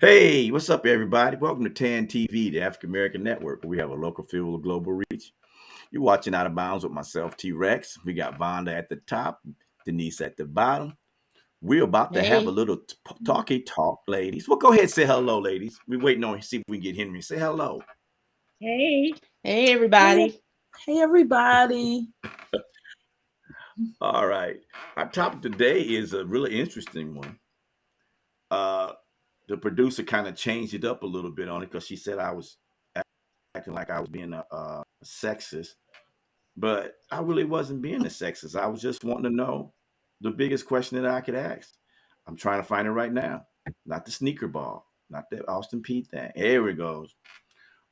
Hey, what's up, everybody? Welcome to TAN TV, the African American Network, where we have a local feel of global reach. You're watching Out of Bounds with myself, T Rex. We got Vonda at the top, Denise at the bottom. We're about to have a Hey, little talky talk, ladies. Well, go ahead and say hello, ladies. We're waiting on to see if we can get Henry. Say hello. hey, hey, Hey, everybody. hey, everybody. All right. Our topic today is a really interesting one. Uh, the producer kind of changed it up a little bit on it because she said I was acting like I was being a sexist. But I really wasn't being a sexist. I was just wanting to know the biggest question that I could ask. I'm trying to find it right now. Not the sneaker ball, not that Austin P thing. Here it goes.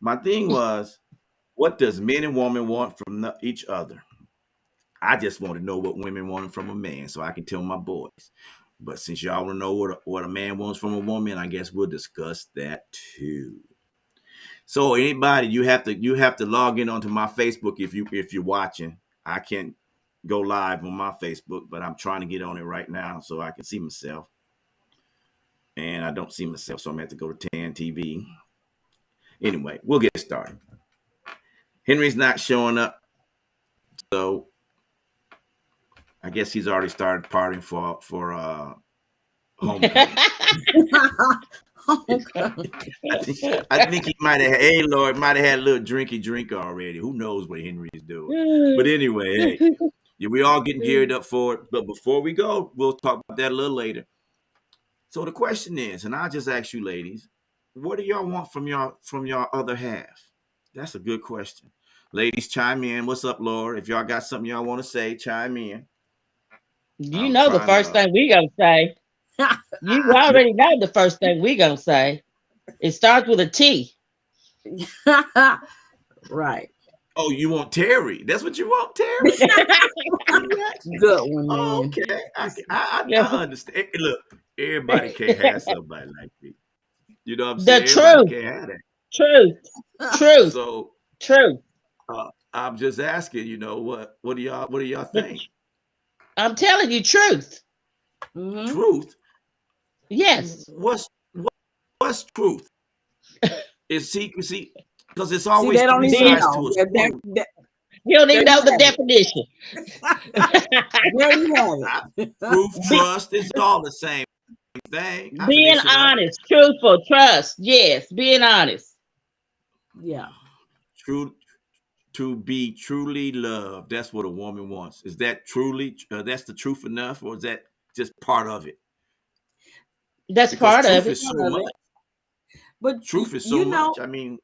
My thing was, what does men and women want from each other? I just want to know what women want from a man so I can tell my boys. But since y'all want to know what a man wants from a woman, I guess we'll discuss that too. So anybody, you have to log in onto my Facebook if you're watching. I can't go live on my Facebook, but I'm trying to get on it right now so I can see myself. And I don't see myself, so I'm gonna have to go to TAN TV. Anyway, we'll get started. Henry's not showing up, so I guess he's already started partying for homecoming. Okay. I think he might have. Hey, Lord, might have had a little drink already. Who knows what Henry's doing? But anyway, hey, yeah, we all getting geared up for it. But before we go, we'll talk about that a little later. So the question is, and I'll just ask you, ladies, what do y'all want from your other half? That's a good question. Ladies, chime in. What's up, Laura? If y'all got something y'all want to say, chime in. You I'm know the trying first to. thing we gonna say. You already know the first thing we gonna say. It starts with a T. Right. Oh, you want Terry? That's what you want, Terry? T-Rex? Good one, Oh, man. okay. I Yeah. understand. Hey, look, everybody can't have somebody like me. You know what I'm The saying? Everybody truth, can't have that. truth, truth, So truth. I'm just asking, what do y'all The, think? I'm telling you, truth. hmm Truth? Yes. What's truth? Is secrecy? Because it's See, always they don't three even Being, sides to know. a story. you don't There even you know the have definition. it. There you I, have it. truth, trust is all the same thing. That's the Being definition of it. honest, truthful, trust. Yes, being honest. Yeah. True, to be truly loved. That's what a woman wants. Is that truly? That's the truth enough, or is that just part of it? That's Because part of truth it. is Part so of much. it. But Truth is so you know, much. I mean,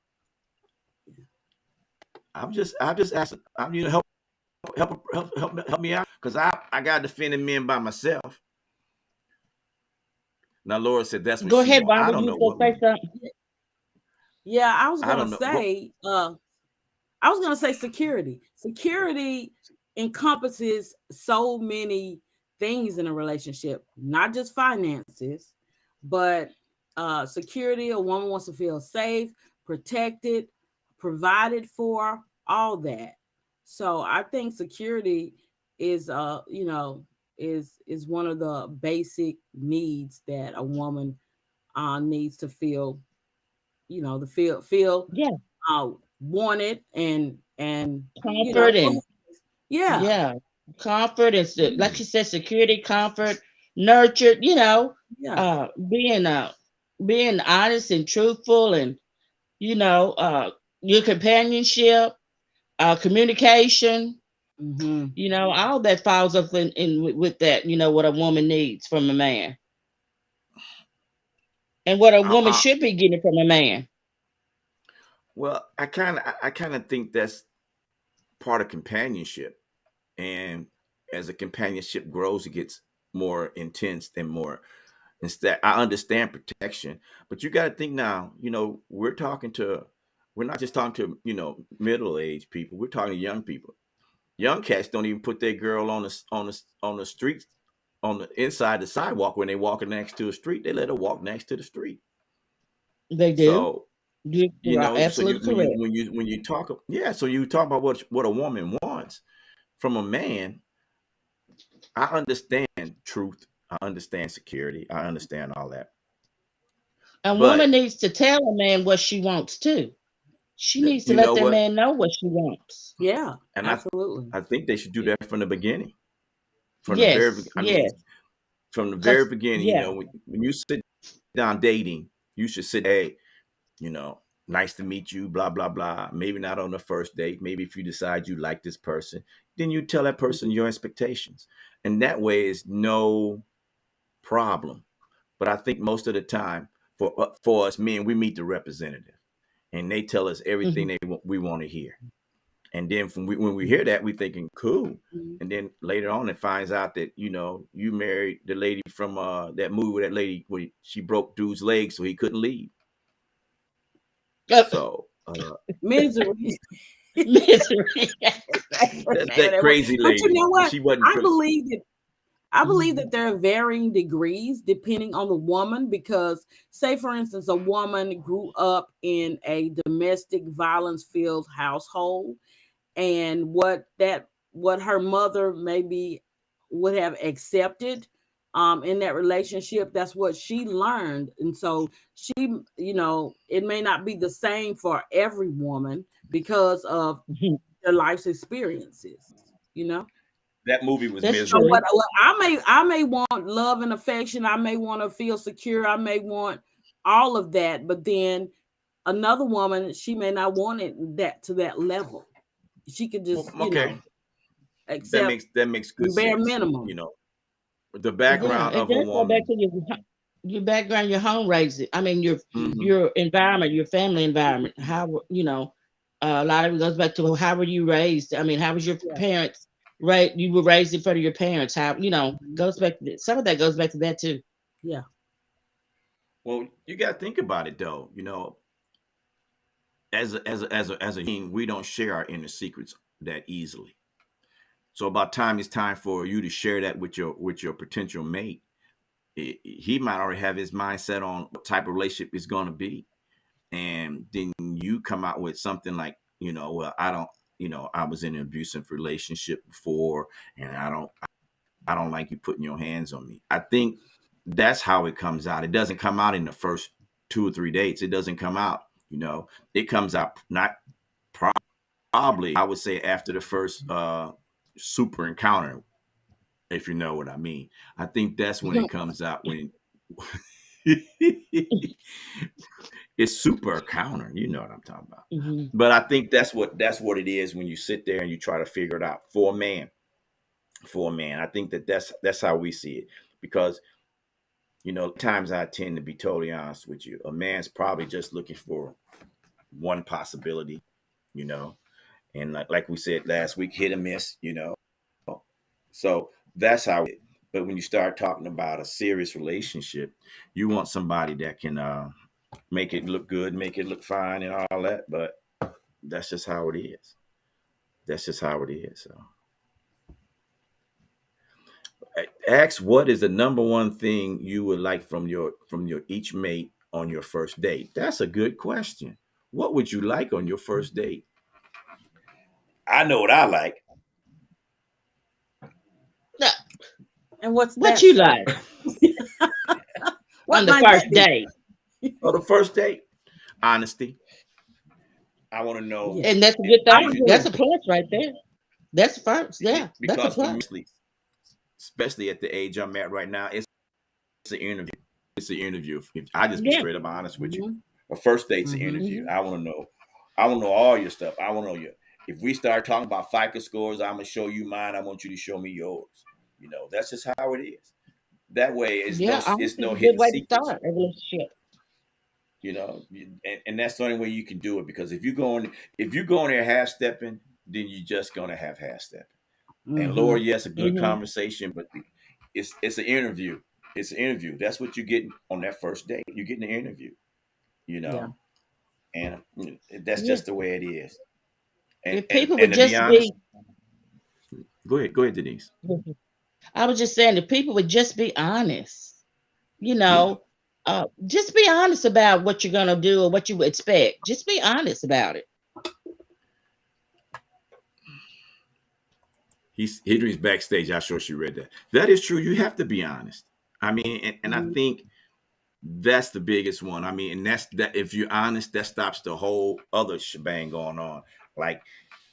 I'm just asking. Help me out because I got defending men by myself. Now Laura said that's what Go she ahead, want. Vonda. I don't You know was what gonna women. say something? yeah, I was I gonna don't know what. say, I was gonna say security. Security encompasses so many things in a relationship, not just finances, but security. A woman wants to feel safe, protected, provided for, all that. So I think security is is one of the basic needs that a woman needs to feel, to feel Yeah, uh wanted and comfort and yeah, yeah, comfort and like you said, security, comfort, nurtured. yeah. Being being honest and truthful, and you know, your companionship, communication. hmm All that falls up in with that. What a woman needs from a man, and what a I, woman I, should be getting from a man. well, I kind of think that's part of companionship, and as a companionship grows, it gets more intense and more. Instead, I understand protection, but you got to think now. We're not just talking to middle aged people. We're talking to young people. Young cats don't even put their girl on the street, on the inside the sidewalk when they walking next to a street. They let her walk next to the street. They do. So You are so you absolutely when you correct. when you when you talk, yeah, so you talk about what a woman wants from a man. I understand truth. I understand security. I understand all that. A But woman needs to tell a man what she wants too. She needs to you let know that what? man know what she wants. Yeah, And absolutely. I think they should do that from the beginning. From the very, Yes, I mean, yes. from the very Cause beginning, yeah. when you sit down dating, you should sit, hey, nice to meet you, blah, blah, blah. Maybe not on the first date. Maybe if you decide you like this person, then you tell that person your expectations. And that way is no problem. But I think most of the time for us men, we meet the representative and they tell us everything Mhm. we want to hear. And then when we hear that, we thinking cool. Mhm. And then later on, it finds out that you married the lady from that movie with that lady where she broke dude's leg so he couldn't leave. Uh, So Misery. misery. that crazy But you lady, know what? she wasn't I from. believe that I believe that Mhm. there are varying degrees depending on the woman because, say, for instance, a woman grew up in a domestic violence filled household, and what her mother maybe would have accepted in that relationship, that's what she learned. And so she, it may not be the same for every woman because of Mhm. their life's experiences, you know. That movie was That's So miserable. true. what I may want love and affection, I may want to feel secure, I may want all of that, but then another woman, she may not want it that to that level. She could Well, just, okay, accept that makes good bare sense. minimum. The Yeah, background it of a does go back woman. to your background, your home raising. I mean, Mhm. your environment, your family environment. How a lot of it goes back to how were you raised? I mean, how was your Yeah. parents? Right, you were raised in front of your parents. How Mhm. goes back to some of that goes back to that too. Yeah. Well, you got to think about it though. As a human, we don't share our inner secrets that easily. So about time it's time for you to share that with your potential mate. He might already have his mindset on what type of relationship it's going to be, and then you come out with something like, well, I don't, I was in an abusive relationship before, and I don't like you putting your hands on me. I think that's how it comes out. It doesn't come out in the first 2 or 3 dates. It doesn't come out. It comes out not probably. I would say after the first super encounter, if you know what I mean. I think that's when it comes out when it's super encounter. You know what I'm talking about. Mhm. But I think that's what it is when you sit there and you try to figure it out for a man. For a man, I think that's how we see it because times I tend to be totally honest with you. A man's probably just looking for one possibility, you know, and like we said last week, hit and miss. So that's how. But when you start talking about a serious relationship, you want somebody that can make it look good, make it look fine, and all that. But that's just how it is. That's just how it is. So, ask what is the number one thing you would like from your each mate on your first date. That's a good question. What would you like on your first date? I know what I like. Now, And what's what that, you sir? like What on the might that first be? date? On the first date, honesty. I want to know Yeah, And that's a if good I thing. you That's agree. a plus right there. That's first. Yeah, that's a because for me, plus. especially at the age I'm at right now, it's an interview. It's an interview. If I just be Yeah. straight up honest with you. Hmm. A first date's an Hmm. interview. Hmm. I want to know. I want to know all your stuff. I want to know you. If we start talking about FICO scores, I'm gonna show you mine. I want you to show me yours. That's just how it is. That way, Yeah, it's honesty is no a good hidden way to secrets. start a relationship. And that's the only way you can do it because if you go in there half stepping, then you're just gonna have half stepping. And Hmm. Lord, yes, a good Hmm. conversation, but it's an interview. It's an interview. That's what you're getting on that first date. You're getting an interview, you Yeah. know, and that's Yeah. just the way it is. And If and people and would to be just honest, be, go ahead, Denise. I was just saying, if people would just be honest, you Yeah, know, just be honest about what you're gonna do or what you would expect. Just be honest about it. he's Hidri's backstage. I'm sure she read that. That is true. You have to be honest. I mean, and I Hmm. think That's the biggest one. I mean, and that's that. If you're honest, that stops the whole other shebang going on. Like,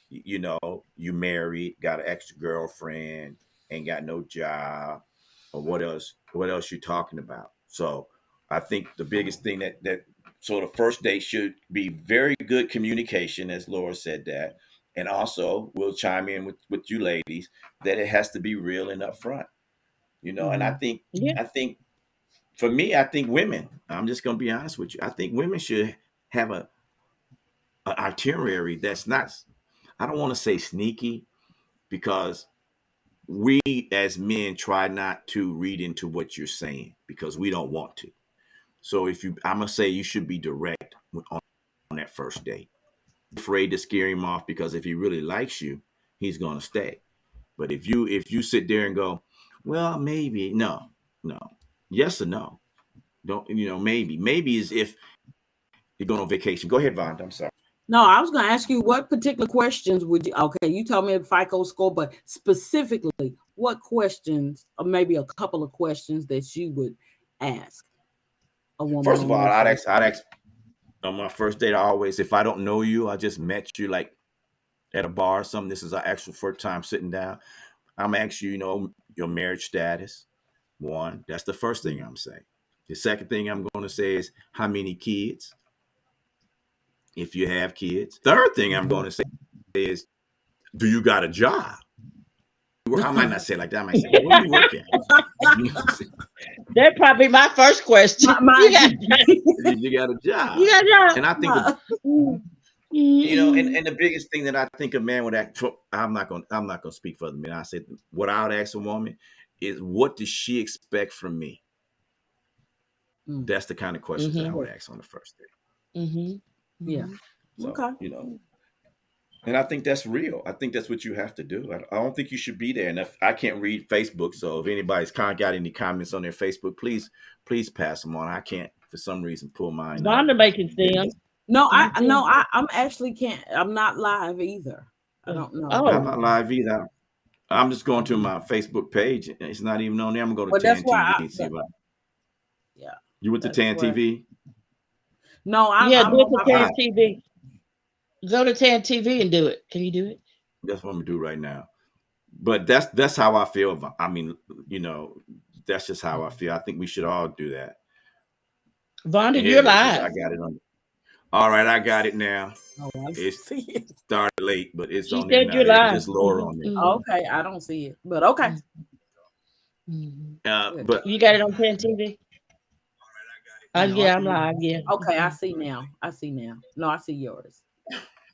you married, got an extra girlfriend, ain't got no job, or what else? What else you talking about? So, I think the biggest thing that so the first date should be very good communication, as Laura said that, and also we'll chime in with you ladies that it has to be real and upfront. And Mhm. Yeah. I think for me, I think women. I'm just gonna be honest with you. I think women should have a itinerary that's not. I don't want to say sneaky because we as men try not to read into what you're saying because we don't want to. So I'm gonna say you should be direct on that first date. Afraid to scare him off because if he really likes you, he's gonna stay. But if you sit there and go, well, maybe no, yes or no, don't maybe is if you're going on vacation. Go ahead, Vonda. I'm sorry. No, I was going to ask you what particular questions would you? Okay, you told me the FICO score, but specifically, what questions, or maybe a couple of questions that you would ask a woman First of on all, their first I'd date? ask on my first date. I always, if I don't know you, I just met you like at a bar or something. This is our actual first time sitting down. I'm asking you, your marriage status. One, that's the first thing I'm saying. The second thing I'm going to say is how many kids, if you have kids. Third thing I'm Mhm. going to say is, do you got a job? I might not say it like that. I might say, where you work at? You know what I'm saying? That'd probably be my first question. My, You got You got a you job. got your And I think the mm-mm. and the biggest thing that I think a man would act. I'm not gonna speak for the men. I said what I would ask a woman is, what does she expect from me? mm, That's the kind of questions that I Mhm. would yeah, ask on the first date. Mhm. yeah. Mhm. So, Okay. and I think that's real. I think that's what you have to do. I don't think you should be there. And if I can't read Facebook, so if anybody's got any comments on their Facebook, please pass them on. I can't for some reason pull mine up. Vonda making sense. No, Can you see? I'm actually can't. I'm not live either. I don't know. I'm Oh, not live either. I'm just going to my Facebook page. It's not even on there. I'm gonna go Well, to that's Tan why TV and see what yeah, you went to that's Tan where. TV. No, yeah, I'm do it on to my All Tan right, Facebook. TV. Go to Tan TV and do it. Can you do it? that's what I'm gonna do right now. But that's how I feel. I mean, you know, that's just how I feel. I think we should all do that. Vonda, And here you're it is. I live. got it on. All right, I got it now. Oh, I It see it. started late, but it's She on there said now. you're There's live. just Laura on Okay, I don't see it, but okay. Mhm. there. Good. But You got it on Tan TV? No, I Yeah, I'm see. live. Yeah. Okay, I see now. I see now. No, I see yours.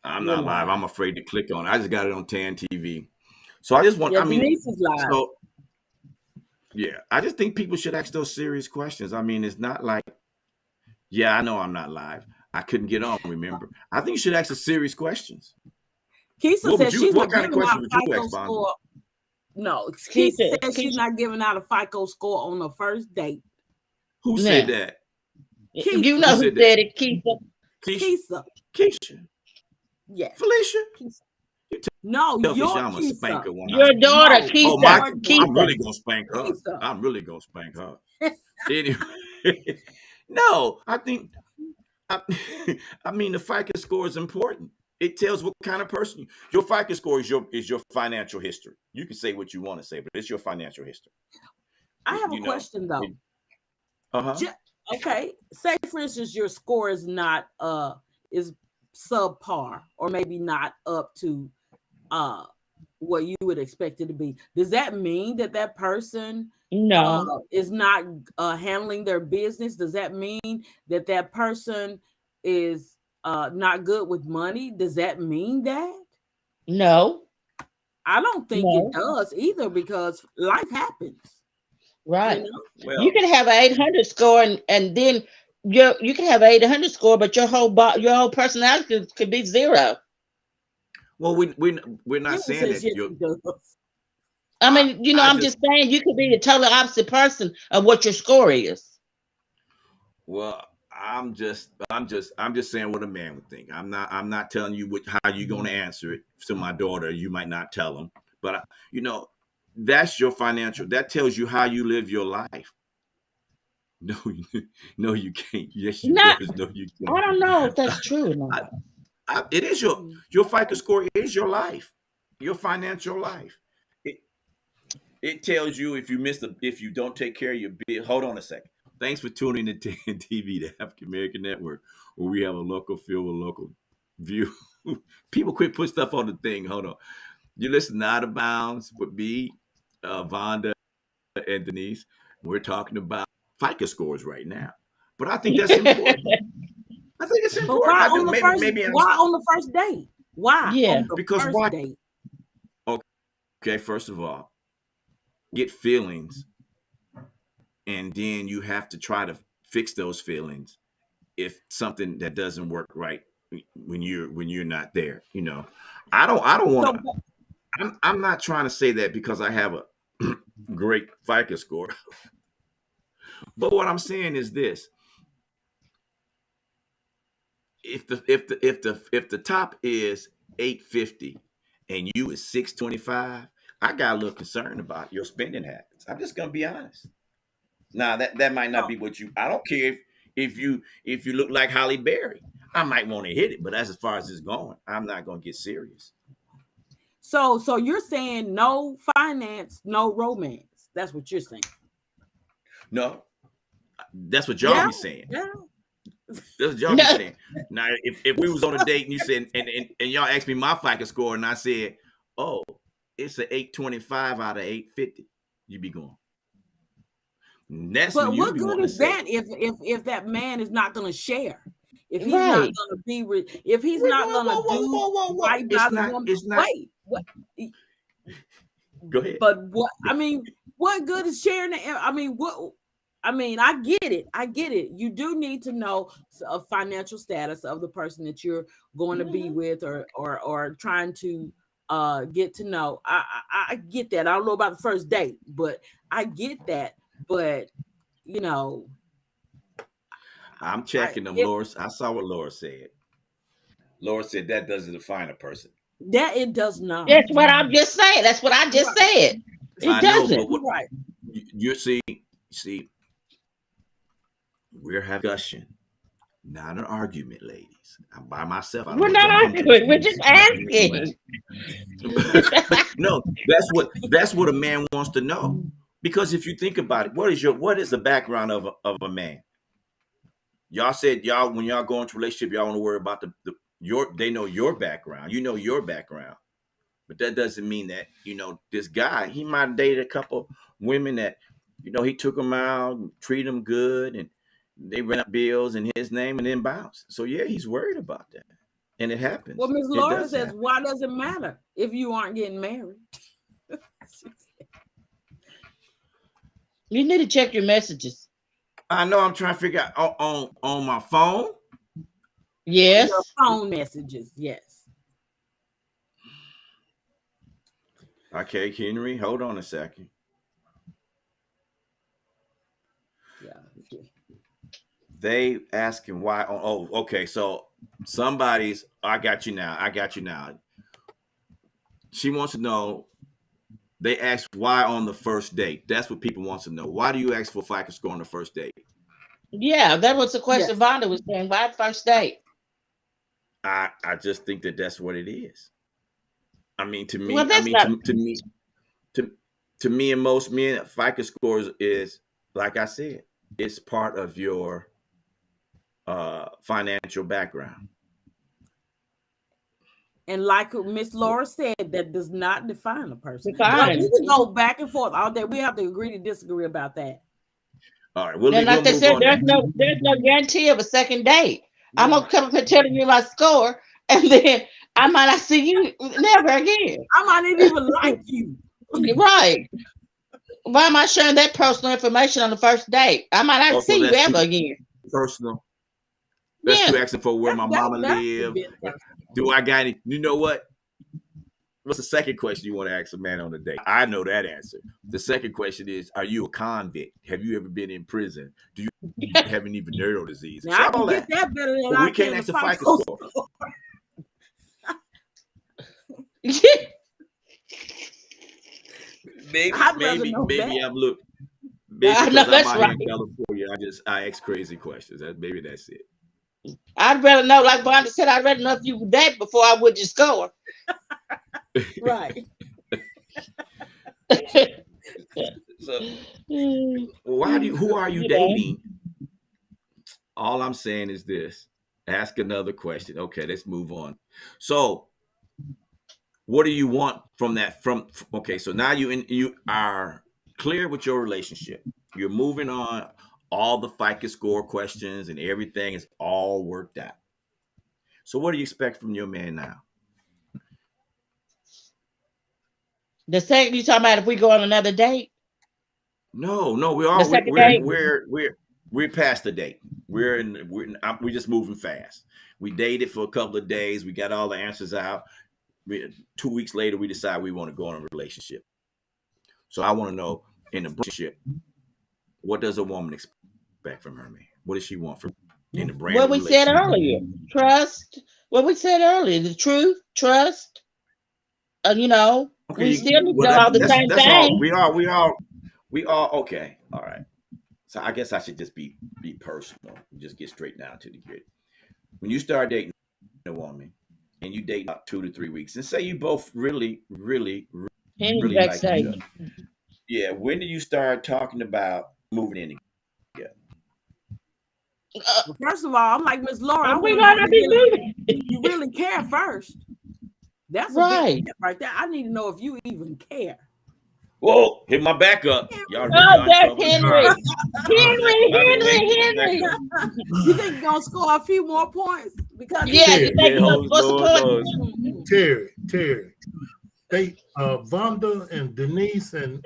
I'm You're not live. live. I'm afraid to click on it. I just got it on Tan TV. So I just want. Yeah, I mean, Denise is live. so yeah, I just think people should ask those serious questions. I mean, it's not like, yeah, I know I'm not live. I couldn't get on. Remember, I think you should ask the serious questions. Keisha What would said you? she's What not kind of giving out question a would you FICO ask, Bonda? score. No, Keisha Keisha, said she's Keisha. not giving out a FICO score on the first date. Who said Now, that? you Keisha. Who know who said that? said it, Keisha. Keisha. Keisha. Keisha. Yes. Felicia. Keisha. You No, tell Felicia your I'm gonna spank Keisha. her when I. Your daughter, No, Oh, Keisha. my! your I'm daughter. Keisha. really gonna spank her. Keisha. I'm really gonna spank her. Anyway, no, I think I, I mean the FICO score is important. It tells what kind of person your FICO score is your financial history. You can say what you want to say, but it's your financial history. I have a You know. question though. Uh-huh. Ju- okay, say for instance your score is not is subpar or maybe not up to uh what you would expect it to be. Does that mean that that person No, is not handling their business? Does that mean that that person is not good with money? Does that mean that? no, I don't think it no. does either because life happens, you Right. know? You Well, can have an 800 score and then you can have an 800 score, but your whole personality could be zero. well, we're not People saying says that yes, you're. it does. I I mean, I I'm just just saying you could be the totally opposite person of what your score is. well, I'm just saying what a man would think. I'm not telling you how you're going to answer it to my daughter. You might not tell them, but you know that's your financial. That tells you how you live your life. No, no, you can't. Yes, you Not, does. No, you I can't. don't know if that's true or not. It is your FICO score is your life, your financial life. It it tells you if you don't take care of your bill. Hold on a second. Thanks for tuning in to TV, the African American Network, where we have a local feel with local view. People quit put stuff on the thing. Hold on. You listen to Out of Bounds with me, Vonda, and Denise. We're talking about FICO scores right now, but I think that's important. I think it's But why important. I do. on the first? Maybe I'm Why on the first date? Why Yeah. on the because first why? date? Okay, first of all, get feelings, and then you have to try to fix those feelings if something that doesn't work right when you're not there. I don't want So, to. I'm not trying to say that because I have a great FICO score, but what I'm saying is this: if the top is 850 and you is 625, I got a little concerned about your spending habits. I'm just gonna be honest. Now that might not so, be what you. I don't care if you look like Holly Berry. I might want to hit it, but that's as far as it's going. I'm not gonna get serious. so you're saying no finance, no romance. That's what you're saying. No, that's what y'all Yeah, be saying. yeah. That's what y'all be No, saying. Now, if we was on a date and you said and y'all asked me my FICO score and I said, oh, it's an 825 out of 850, you be going. That's when But you what be good wanting to is say, that if that man is not going to share? If he's not right. going to if he's wait, not whoa, going to whoa, whoa, do whoa, whoa, whoa. right by It's the not, woman, it's not. wait, what? Go ahead. But what? I mean, what good is sharing? I mean, what? I mean, I get it. I get it. You do need to know a financial status of the person that you're going to be Mhm. with, or trying to get to know. I get that. I don't know about the first date, but I get that. But you know, I'm I checking them, it, Laura. I saw what Laura said. Laura said that doesn't define a person. that it does not. That's what I'm just saying. That's what I just Right. said. It I know, doesn't. but what Right. you see, we're having a discussion, not an argument, ladies. I'm by myself. I don't We're know if not y'all know I'm kind of arguing. We're just serious. asking. No, that's what a man wants to know. Because if you think about it, what is the background of a man? Y'all said y'all when y'all go into a relationship, y'all want to worry about your they know your background. You know your background. But that doesn't mean that, this guy, he might have dated a couple women that, he took them out, treated them good, and they ran up bills in his name and then bounced. So yeah, he's worried about that. And it Well, happens. Miss It Laura does says, happen. why does it matter if you aren't getting married? You need to check your messages. I know I'm trying to figure out on my phone. Your Yes. phone messages, yes. Okay, Henry, hold on a second. Yeah. They asking why. Oh, okay. So somebody's. I got you now. I got you now. She wants to know. They ask why on the first date. That's what people wants to know. Why do you ask for FICO score on the first date? Yeah, that was the question Yes. Vonda was saying. Why first date? I just think that that's what it is. I mean, to Well, me, I that's mean not. to to me and most men, FICO scores is like I said, it's part of your financial background. And like Miss Laura said, that does not define a person. But we Fine. can go back and forth all day. We have to agree to disagree about that. All right, we'll And like we'll they move said, on there's that. no guarantee of a second date. I'm Right. gonna come up here telling you my score, and then I might not see you never again. I might not even like you. Right. Why am I sharing that personal information on the first date? I might not Oh, so see you that's ever too again. personal. That's too Yeah. asking for where my That mama that's a live. bit personal. Do I got any? You know what? What's the second question you want to ask a man on a date? I know that answer. The second question is, are you a convict? Have you ever been in prison? Do you have any venereal disease? Now It's I all can get that. that better than But I we can't can the ask the FICO FICO score. score. Maybe, I'd rather maybe, know maybe that. I'm look. Maybe I know because I'm that's out here right. in California, I ask crazy questions. Maybe that's it. I'd rather know, like Vonda said, I'd rather know if you were that before I would just score. Right. So, you who are you know, dating? All I'm saying is this. Ask another question. Okay, let's move on. So, what do you want from that? Okay, so now you are clear with your relationship. You're moving on. All the FICO score questions and everything is all worked out. So, what do you expect from your man now? the same you talking about if we go on another date, No, no, we the all second date. we're past the date. We're just moving fast. We dated for a couple of days. We got all the answers out. 2 weeks later, we decide we want to go in a relationship. So I want to know in a relationship, what does a woman expect from her man? What does she want from in a brand What new we said relationship? earlier, trust. What we said earlier, the truth, trust. You know, we Okay, still need to well know all the same that's all. thing. We are okay. All right. So I guess I should just be personal. Just get straight down to the grit. When you start dating a woman and you date about 2 to 3 weeks, and say you both really, really, Any really like each vexation. other. Yeah. When do you start talking about moving in together? Well, first of all, I'm like Miss Laura. I And we want to know might not be you moving. really care first. That's a big Right. step right there. I need to know if you even care. Whoa, hit my back up. Oh, Y'all in that's trouble now. Henry. Hit my back Henry. up. You think you're gonna score a few more points because he Yeah, said you Terry, think Yeah, you're gonna hold score some Lord points? knows. Terry, they Vonda and Denise and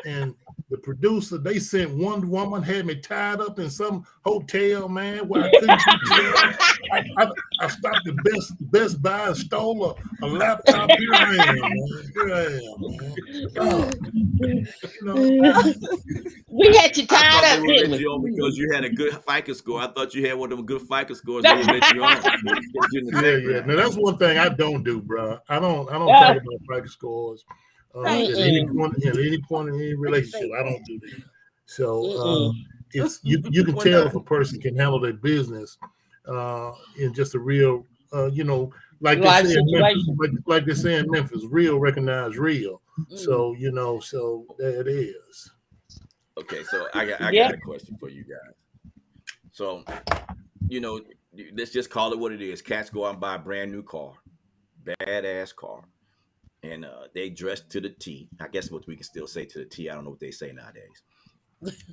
the producer, they sent one woman, had me tied up in some hotel, man, where I couldn't get to them. I stopped at Best Buy and stole a laptop. Here I am, man. Here I am, man. Oh, you know, We had you I tied thought they up, would didn't let we? you on because you had a good FICO score. I thought you had one of them good FICO scores. They would let you on. They kept you in the yeah. background. Now that's one thing I don't do, bro. I don't Ah, talk about FICO scores Thank at you. any mm-mm, point in any relationship. I don't do that. So mm-mm. it's you can Well, tell no, if a person can handle their business in just a real like they Life say in Memphis, situation. like they say in Memphis, real recognize real. mm, So so there it is. Okay, so I got Yep. a question for you guys. So you know, let's just call it what it is. Cats go out and buy a brand new car, badass car, and they dress to the T. I guess what we can still say to the T. I don't know what they say nowadays.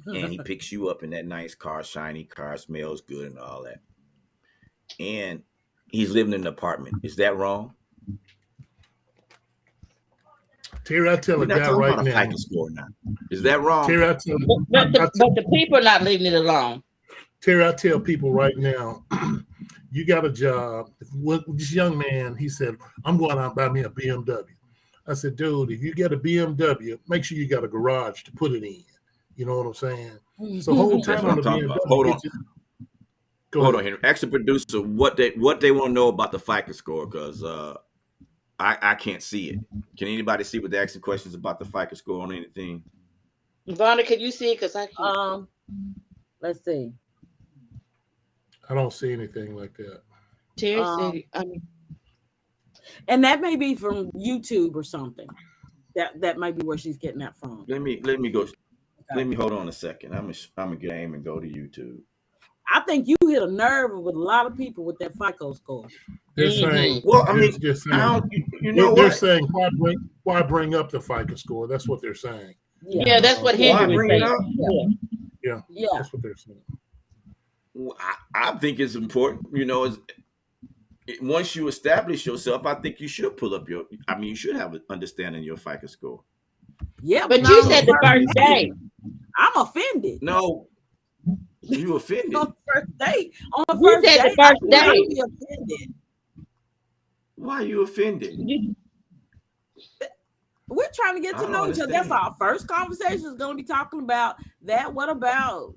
And he picks you up in that nice car, shiny car, smells good and all that. And he's living in an apartment. Is that wrong? Terry, I tell We're a not guy talking right about a now. FICO score now. Is that wrong? Terry, I tell But the people are not leaving it alone. Terry, I tell people right now, you got a job. This young man, he said, I'm going out and buy me a BMW. I said, dude, if you get a BMW, make sure you got a garage to put it in. You know what I'm saying? So hold That's tight what on I'm the talking about. BMW. Go Hold on, ahead. Henry. Ask the producer what they want to know about the FICO score because I can't see it. Can anybody see what they're asking questions about the FICO score on anything? Vonda, can you see it? Because I can't. let's see. I don't see anything like that. Terry said, Um, I mean, and that may be from YouTube or something. That might be where she's getting that from. Let me go. Let Okay. me hold on a second. I'm gonna get aim and go to YouTube. I think you hit a nerve with a lot of people with that FICO score. They're saying, Well, I mean, they're I saying, don't. You know they're what? saying, why bring up the FICO score? That's what they're saying. Yeah. yeah, that's what Why Henry was bring it saying. up? Yeah. Yeah, Yeah. that's what they're saying. Well, I think it's important. Once you establish yourself, I think you should pull up your. I mean, you should have an understanding of your FICO score. Yeah, but But not you on the said the first first date. day. I'm offended. No, you offended. On the first date. On the You first said date, the first I day. would be offended. Why are you offended? We're trying to get I to don't know each other. That's understand. our first conversation is going to be talking about that. What about,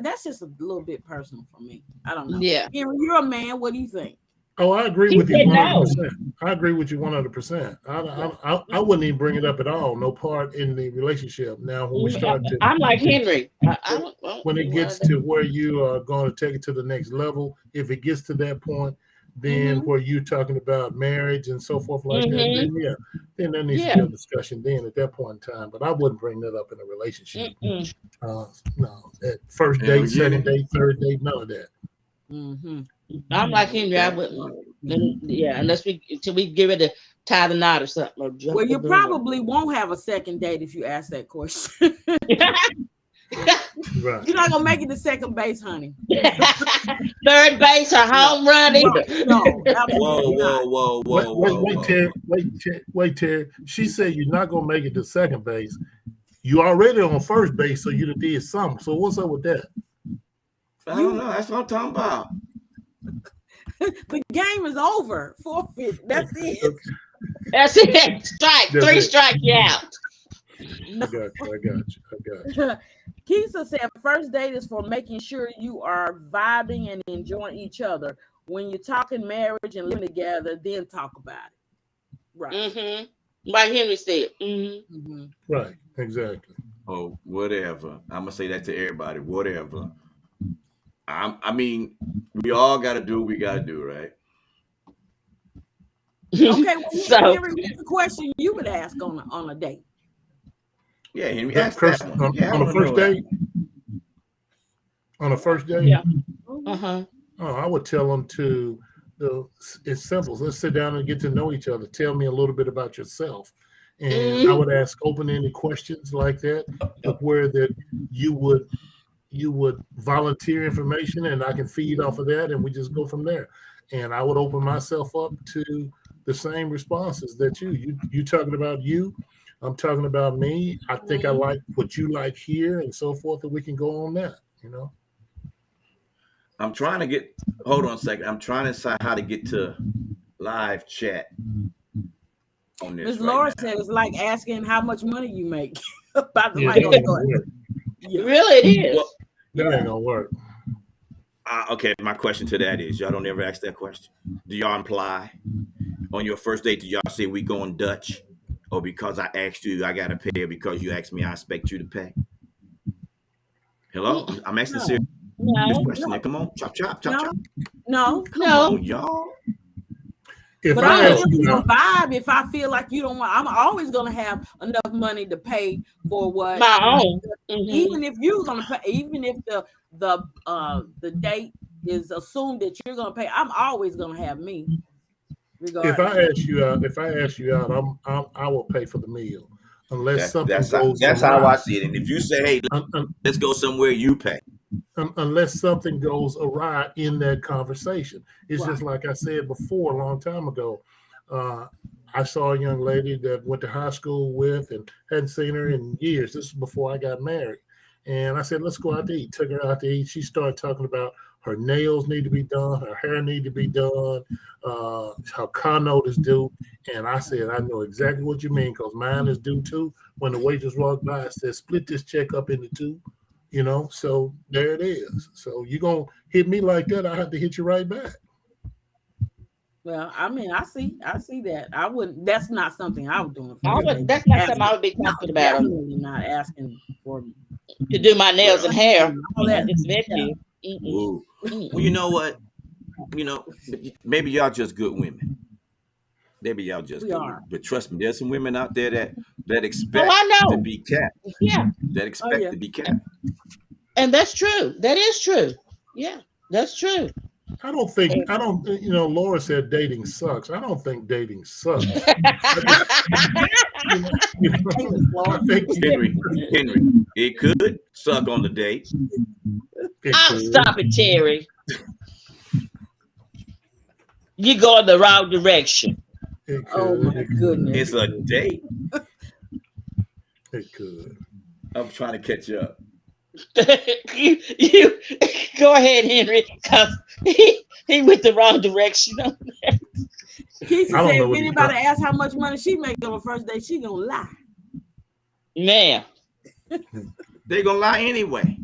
that's just a little bit personal for me. I don't know. Yeah. Henry, you're a man. What do you think? Oh, I agree She with you said no. 100%. I agree with you 100%. I wouldn't even bring it up at all. No part in the relationship. Now, when we start to, I'm like Henry. I don't when it gets to where you are going to take it to the next level, if it gets to that point, then where you're talking about marriage and so forth like that, then yeah, then there needs to be a discussion then at that point in time. But I wouldn't bring that up in a relationship. No, at first Hell date, second date, third date, none of that. I'm like Henry. I wouldn't. Yeah, unless until we give it a tie the knot or something. Or Well, you probably won't have a second date if you ask that question. Right. You're not gonna make it to second base, honey. Third base or home run either. No, absolutely not. Wait, Terry. She said you're not gonna make it to second base. You already on first base, so you done did something. So what's up with that? I don't know. That's what I'm talking about. The game is over. Forfeit. That's it. That's it. Strike. That's 3 it. strike you out. I got you. Keisha said first date is for making sure you are vibing and enjoying each other. When you're talking marriage and living together, then talk about it. Right. Like Henry said. Right, exactly. Oh, whatever. I'm gonna say that to everybody. Whatever. I mean, we all got to do what we got to do, right? Okay. Well, So, Henry, what's the question you would ask on a date? Yeah, Henry, That ask first, that one. on the first date. On the first date. Yeah. Oh, I would tell them it's simple. Let's sit down and get to know each other. Tell me a little bit about yourself. And I would ask open-ended questions like that, where that you would volunteer information and I can feed off of that and we just go from there. And I would open myself up to the same responses that you talking about you, I'm talking about me. I think I like what you like here and so forth, and we can go on that, I'm trying to get, hold on a second. I'm trying to decide how to get to live chat on this. Ms. Right Laura now. said it's like asking how much money you make. About the Yeah, money. that ain't gonna work. Really, it is. Well, That ain't gonna work. Okay, my question to that is, y'all don't ever ask that question. Do y'all imply on your first date, do y'all say we going Dutch? Or because I asked you, I got to pay, or because you asked me, I expect you to pay? Hello? I'm asking serious question. Now, come on. Chop. No. Come on, y'all. If But I I'm ask you, gonna vibe if I feel like you don't want. I'm always gonna have enough money to pay for what My own. Even if you're gonna pay, even if the date is assumed that you're gonna pay, I'm always gonna have me. Regardless. if I ask you out, I will pay for the meal unless something That's goes. how I see it. And if you say, hey, let's go somewhere, you pay. Unless something goes awry in that conversation. It's just like I said before a long time ago. I saw a young lady that went to high school with and hadn't seen her in years. This is before I got married. And I said, let's go out to eat. Took her out to eat. She started talking about her nails need to be done. Her hair need to be done. Her car note is due. And I said, I know exactly what you mean because mine is due too. When the waitress walked by, I said, split this check up into two. So there it is. So you're going to hit me like that, I have to hit you right back. Well, I mean, I see that. I wouldn't. That's not something I would do. That's not something I would be confident about. Definitely not asking for to do my nails and hair. All that. Well, you know what? Maybe y'all just good women. Maybe y'all just good women. But trust me, there's some women out there that expect to be capped. Yeah. That expect to be capped. And that's true. That is true. Yeah, that's true. Laura said dating sucks. I don't think dating sucks. Henry, it could suck on the date. Stop it, Terry. You go in the wrong direction. Oh my goodness. It's a date. It could. I'm trying to catch up. you go ahead, Henry, because he went the wrong direction on that. Keisha said if anybody asks how much money she make on the first day, she gonna lie. Man. They're gonna lie anyway.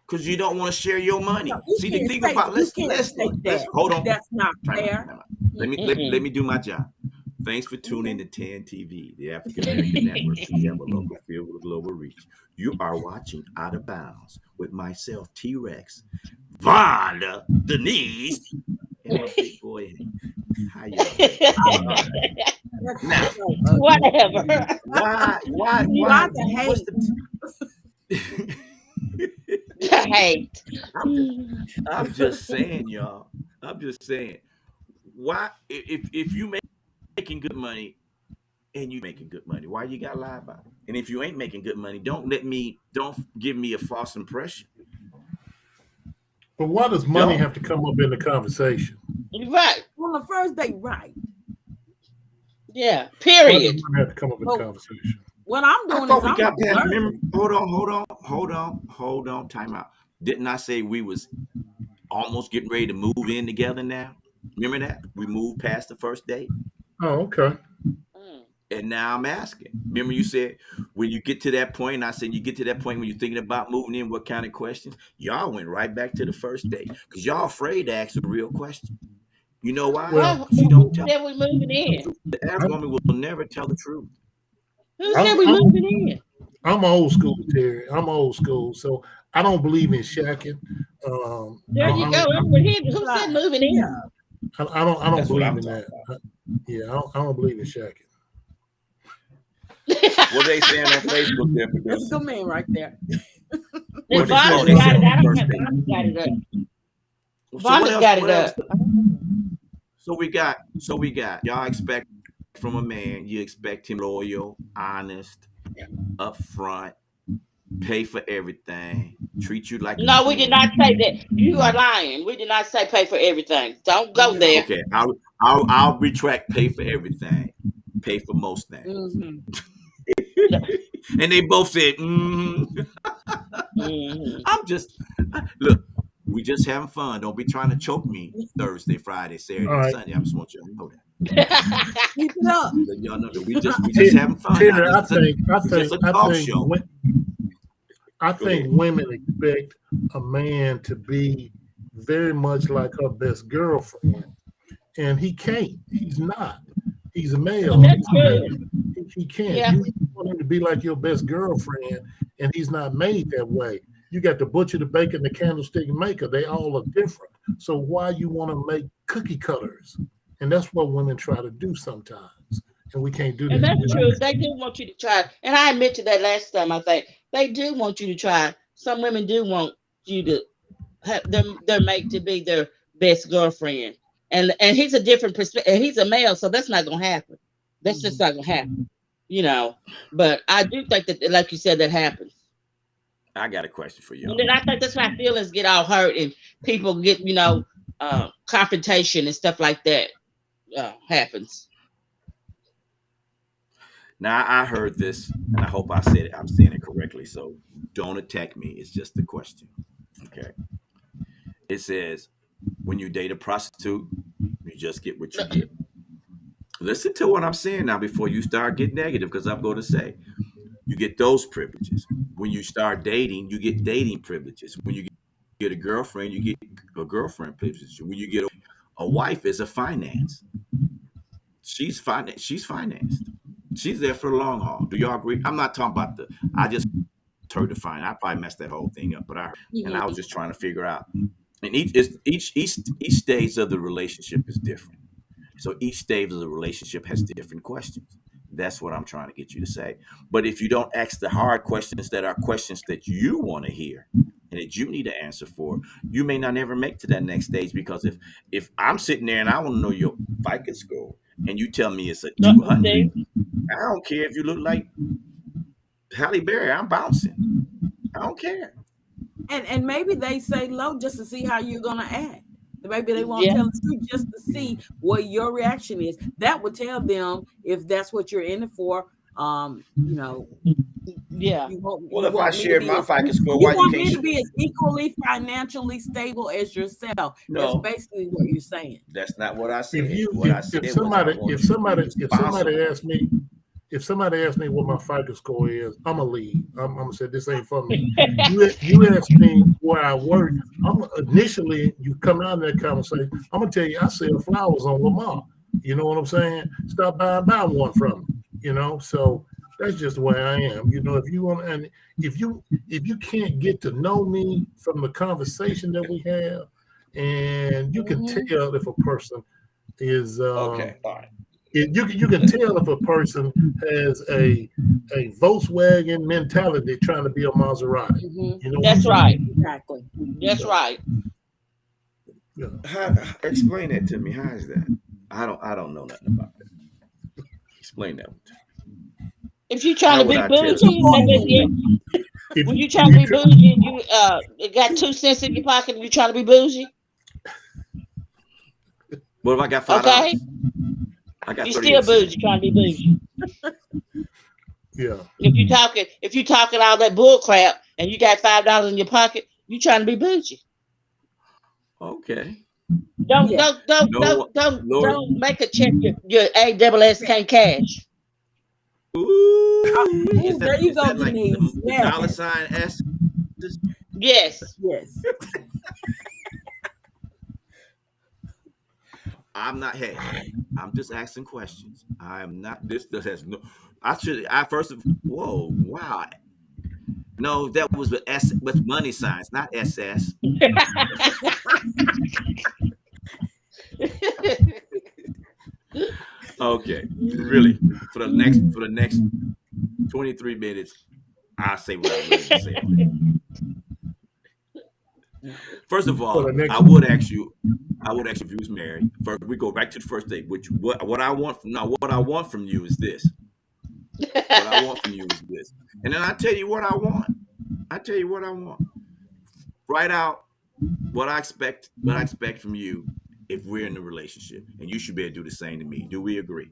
Because you don't want to share your money. No, you See, the can't thing say about you can't say let's that. hold on. That's not Time out, fair. time out. Let me do my job. Thanks for tuning to 10 TV, the African American Network. We have a local feel with a global reach. You are watching Out of Bounds with myself, T Rex, Vonda, Denise, and my big boy. How y'all doing? Now, Whatever. why, Not the what's hate. the Hate. I'm just saying, y'all. I'm just saying. Why, if you making good money and you making good money, why you gotta lie about it? And if you ain't making good money, don't give me a false impression. But why does money Don't. have to come up in the conversation? Right. On the first day, right. Yeah. Why Period. does money have to come up in the Well, conversation? what I'm I doing thought is we I'm got past. Remember, observing. hold on. Time out. Didn't I say we was almost getting ready to move in together now? Remember that? We moved past the first date. Oh, okay. Mm. And now I'm asking. Remember, you said when you get to that point, and I said you get to that point when you're thinking about moving in, what kind of questions? Y'all went right back to the first date because y'all afraid to ask a real question. You know why? Well, Well, She who don't tell. said we moving in? The average I'm woman will never tell the truth. Who said I'm we I'm, moving in? I'm old school, Terry. I'm old school, so I don't believe in shacking. There you go. Who said moving in? I don't That's what believe I'm in talking that. about. Yeah, I don't believe in shacking. What they saying on Facebook there, That's a producer? good man right there. What they, Vonda's oh, they got said it. on I the don't first have date. Vonda's got it up. So what Vonda's else? got What it else? up. So we got. Y'all expect from a man. You expect him loyal, honest, upfront, pay for everything, treat you like a No, we did queen. not say that. You are lying. We did not say pay for everything. Don't go No. there. Okay, I'll retract. Pay for everything. Pay for most things. Mm-hmm. No. And they both said, mm-hmm. Mhm. I'm just look. We just having fun. Don't be trying to choke me Thursday, Friday, All Saturday, and right, Sunday. I just want y'all to know that. Keep it up. Let y'all know that we just having fun now. Terry. This is a talk show. I Go think ahead. women expect a man to be very much like her best girlfriend, and he can't. He's not. He's a male. That's He's a true. man. He can't. Yeah. You want him to be like your best girlfriend, and he's not made that way. You got the butcher, the baker, and the candlestick maker. They all are different. So why you want to make cookie cutters? And that's what women try to do sometimes, and we can't do And that. that's true. They do want you to try. And I admit to that last time, I think. They do want you to try. Some women do want you to have their mate to be their best girlfriend. And he's a different perspective. He's a male, so that's not gonna happen. That's just not gonna happen. You know. But I do think that, like you said, that happens. I got a question for And y'all. then I think that's why feelings get all hurt and people get, confrontation and stuff like that happens. Now I heard this, and I hope I'm saying it correctly. So don't attack me. It's just a question. Okay. It says when you date a prostitute, you just get what you get. Listen to what I'm saying now before you start getting negative, because I'm going to say you get those privileges. When you start dating, you get dating privileges. When you get a girlfriend, you get a girlfriend privileges. When you get a wife, is a finance. She's finance. She's financed. She's there for the long haul. Do y'all agree? I'm not talking about the. I just heard the fine. I probably messed that whole thing up, but I was just trying to figure out. And each stage of the relationship is different. So each stage of the relationship has different questions. That's what I'm trying to get you to say. But if you don't ask the hard questions that are questions that you want to hear and that you need to answer for, you may not ever make to that next stage because if I'm sitting there and I want to know your FICO score and you tell me it's a No, 200, see? I don't care if you look like Halle Berry. I'm bouncing. I don't care. And maybe they say low just to see how you're gonna act. Maybe they won't Yeah, tell the truth just to see what your reaction is. That would tell them if that's what you're in it for. You know, yeah. Well, you if I want me to shared be my as FICO score, you why you want can't? me to be as equally financially stable as yourself. That's No, basically what you're saying. that's not what I If said. you What I said was I want if you to be somebody responsible. if somebody asks me what my FICO score is, I'm gonna leave. I'm gonna say this ain't for me. You ask me where I work. Initially you come out in that conversation. I'm gonna tell you I sell flowers on Lamar. You know what I'm saying? Stop by and buy one from me. You know, so that's just the way I am. You know, if you want, and if you can't get to know me from the conversation that we have, and you can tell if a person is Okay, all right. You can tell if a person has a Volkswagen mentality trying to be a Maserati. You know That's right. Exactly. That's right. Yeah. Explain that to me. How is that? I don't know nothing about that. Explain that one to me. If you trying How to would be I tell bougie, when you trying to be bougie, you got 2 cents in your pocket, and you trying to be bougie. What if I got $5? Okay, I got you 38 still cents. bougie, trying to be bougie. Yeah. If you talking all that bull crap, and you got $5 in your pocket, you trying to be bougie. Okay. Don't Yeah. don't make a check your ASSK cash. Ooh, There you go, like Denise. the Yes. dollar sign S? Yes. Yes. I'm not. Hey, I'm just asking questions. I am not. This has no. I first of. Whoa! Wow. No, that was with S with money signs, not SS. Okay, really. For the next 23 minutes, I'll say what I'm ready to say on it. First of all, I would ask you if you was married. First, we go back to the first date. What I want from you is this. What I want from you is this. And then I tell you what I want. Write out what I expect from you if we're in a relationship. And you should be able to do the same to me. Do we agree?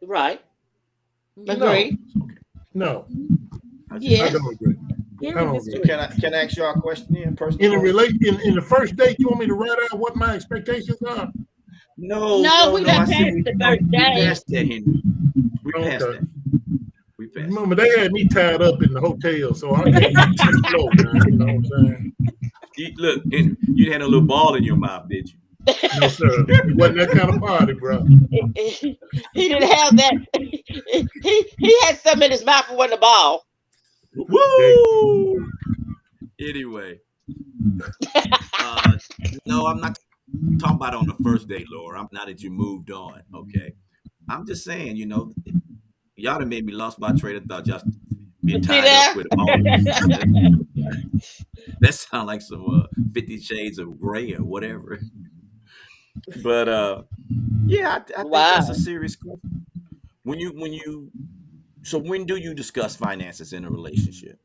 Right. No. Agree. Okay. No. I Yes. don't agree. I don't agree. Can I ask y'all a question here? In the first date, you want me to write out what my expectations are? No, we I got said past the first we day. passed that, Henry. We passed Okay. that. We passed. Remember, they had me tied up in the hotel, so I can't slow, man. You know what I'm saying? Look, Henry, you had a little ball in your mouth, did you? No, sir. It wasn't that kind of party, bro. He didn't have that. He had something in his mouth and wasn't a ball. Woo! Anyway, no, I'm not talking about on the first date, Laura. I'm not that you moved on. Okay, I'm just saying, y'all done made me lost my train of thought. Just being tied up with all that sounds like some 50 Shades of Grey or whatever. But yeah, I think that's a serious question. So when do you discuss finances in a relationship?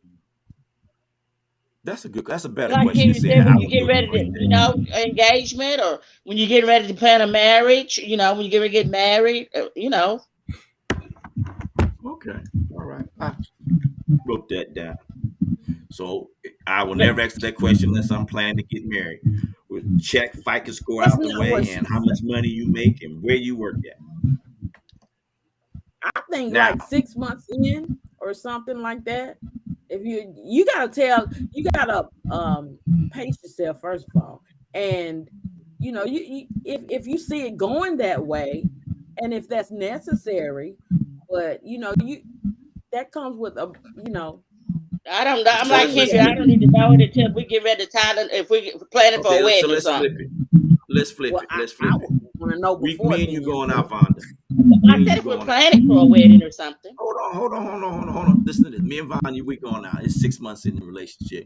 That's a better Like question you to said, say. when you get ready to, engagement, or when you're getting ready to plan a marriage, when you get ready to get married, Okay, all right. I wrote that down. So I will never ask that question unless I'm planning to get married. We'll check FICO score out the way and how much money you make and where you work at. I think Now, like 6 months in or something like that. If you gotta pace yourself first of all, and if you see it going that way, and if that's necessary, but that comes with I don't know. I'm like Kendra. I don't need to know it until we get ready to tie it. If we're planning for a wedding, so let's flip it. Let's flip it. I want to know before. Me and you going out, Vonda. I said if we're planning for a wedding or something. Hold on. Listen to this. Me and Vonda, we going out. It's 6 months in the relationship.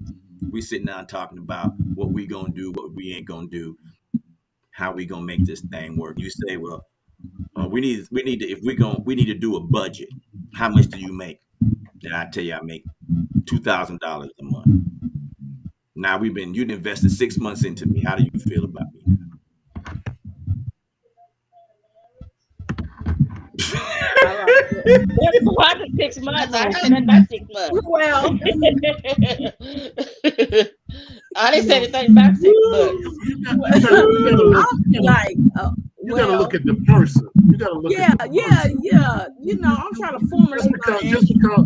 We sitting down talking about what we gonna do, what we ain't gonna do, how we gonna make this thing work. You say, well, we need to do a budget. How much do you make? Then I tell you, I make $2,000 a month. Now you've invested 6 months into me. How do you feel about me? That's why the 6 months. I said about 6 months. Well, I didn't say anything about 6 months. You got to look Well, at the person. You got to look yeah, at the yeah, person. yeah. You know, I'm trying to formulate my Just answer.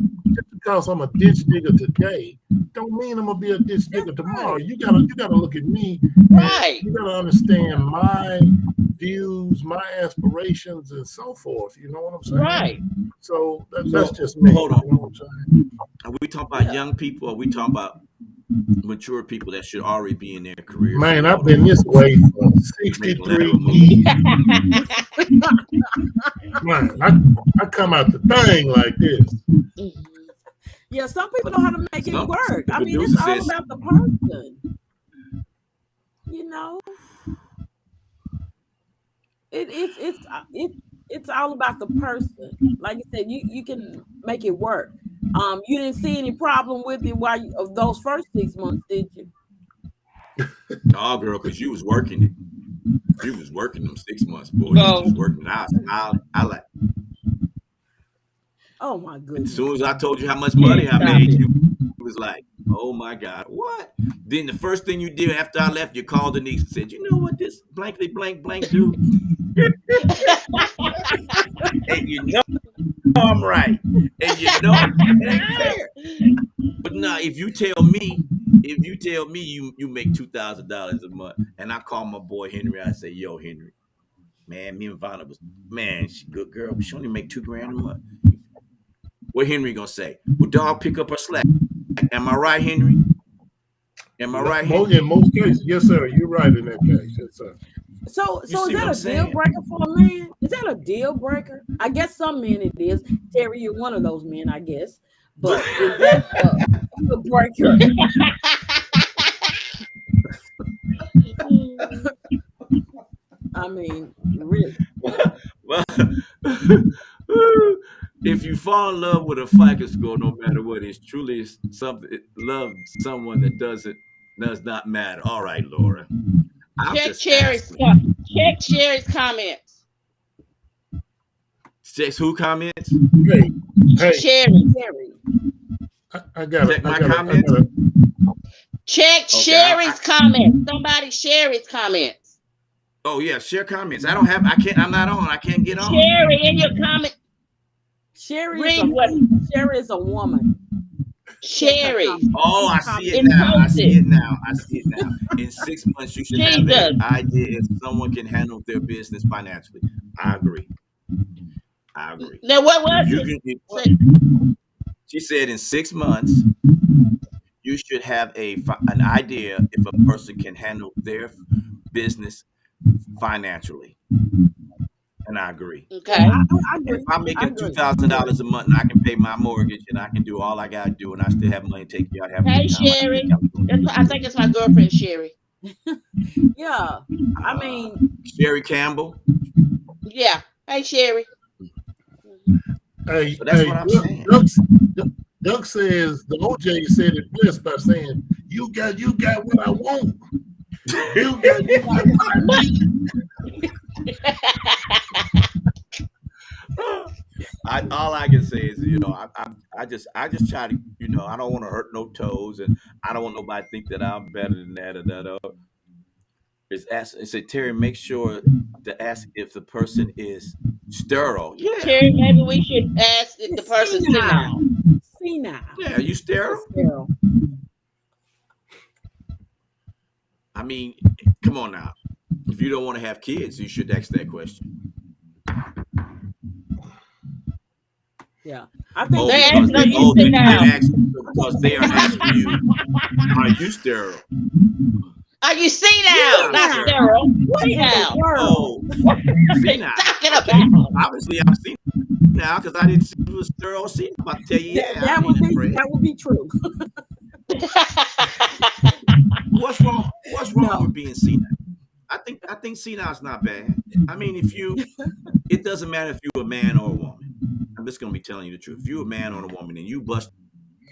because I'm a ditch digger today, don't mean I'm gonna be a ditch digger tomorrow. Right. You gotta look at me. Right. You gotta understand my views, my aspirations, and so forth. You know what I'm saying? Right. So that's So just me. hold on. You know what I'm saying? Are we talking about Yeah. young people, or are we talking about mature people that should already be in their career Man, field I've been or this way for making 63 lateral moves? years. Man, I come out the thing like this. Yeah, some people know how to make it Some work. I mean, it's producer all says, about the person. You know, it's all about the person. Like you said, you can make it work. You didn't see any problem with it of those first 6 months, did you? "Oh, girl, because you was working it. You was working them 6 months, boy. You Go. was working it." I like. Oh my As goodness. soon as I told you how much Yeah, money I stop made, it. you was like, "Oh my God, what?" Then the first thing you did after I left, you called Denise and said, "You know what this blankly blank blank do?" And you know I'm right, and you know it ain't fair. But now, if you tell me you make $2,000 a month, and I call my boy Henry, I say, "Yo, Henry, man, me and Vonda was, man, she good girl, but she only make $2,000 a month." What Henry gonna say? Well, dog, pick up her slack. Am I right, Henry? Am I right, Henry? In most cases, yes, sir. You're right in that case, yes, sir. So You is see what that I'm a deal saying? breaker for a man? Is that a deal breaker? I guess some men it is. Terry, you're one of those men, I guess. But is that a deal breaker? I mean, really. Well, if you fall in love with a FICO score, no matter what, it's truly something. Love someone that does not matter. All right, Laura, I'm check just Sherry's asking. check Sherry's comments. Check who comments? Hey, Sherry. Terry. I got Check my it. comments. Check Okay. Sherry's comments. Somebody Sherry's comments. Oh yeah, share comments. I don't have. I can't. I'm not on. I can't get on. Sherry in your comment. Sherry Read what Sherry is a woman. Check her Sherry. comments. Oh, I She's see it It's now. I see posted. it now. I see it now. In 6 months, you should have Jesus. an idea if someone can handle their business financially. I agree. I agree. Now what If was you it? can, she said in 6 months, you should have an idea if a person can handle their business financially. And I agree. Okay. I And agree. if I'm I making agree. $2,000 a month and I can pay my mortgage and I can do all I gotta do and I still have money to take you out, have a Hey good time, I Sherry. think I'm doing I think it's my girlfriend Sherry. Yeah. I mean, Sherry Campbell. Yeah. Hey Sherry. Hey, So that's what I'm saying. Duck says the OJ said it best by saying, "You got what I want. You got what I need." All I can say is, I just try to, I don't want to hurt no toes, and I don't want nobody to think that I'm better than that or that. It said, Terry, make sure to ask if the person is sterile. Yeah, Sherry, maybe we should ask if the it's person's senile. senile. Senile. yeah, you sterile. Sterile. I mean, come on now. If you don't want to have kids, you should ask that question. Yeah. I think They ask, are you They senile? because they are asking you, are you sterile? Are you senile? Yeah, Not sure. sterile. what in the Senile. world? Oh, What are they senile. talking about? Obviously, I'm senile now because I didn't see it was sterile or senile. I'm about to tell you, That, yeah, that I would ain't be afraid. that would be true. What's wrong? What's wrong No. with being senile? I think senile is not bad. I mean, it doesn't matter if you're a man or a woman. I'm just gonna be telling you the truth. If you're a man or a woman and you bust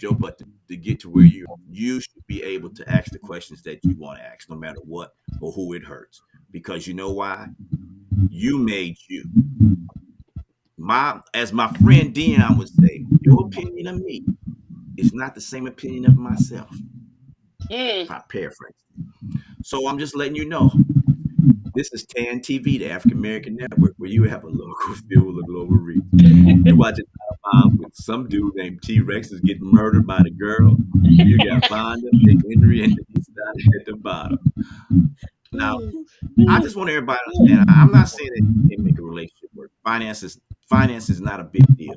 your butt to get to where you should be able to ask the questions that you want to ask, no matter what or who it hurts. Because you know why? You made you. As my friend Dion would say, your opinion of me is not the same opinion of myself. If I paraphrase. So I'm just letting you know. This is TAN TV, the African American Network, where you have a local feel with a global reach. You watch it with some dude named T Rex is getting murdered by the girl. You got Vonda, Big Henry, and Denise down at the bottom. Now, I just want everybody to understand. I'm not saying that you can't make a relationship work. Finance is not a big deal,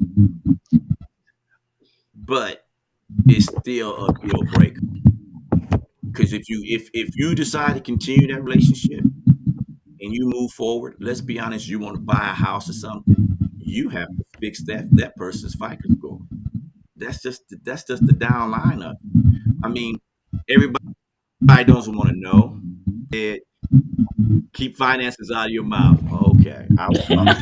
but it's still a deal breaker. Because if you decide to continue that relationship and you move forward, let's be honest, you want to buy a house or something, you have to fix that person's FICO score. That's just the down line of it. I mean, everybody doesn't want to know. Keep finances out of your mouth. Okay, I was talking.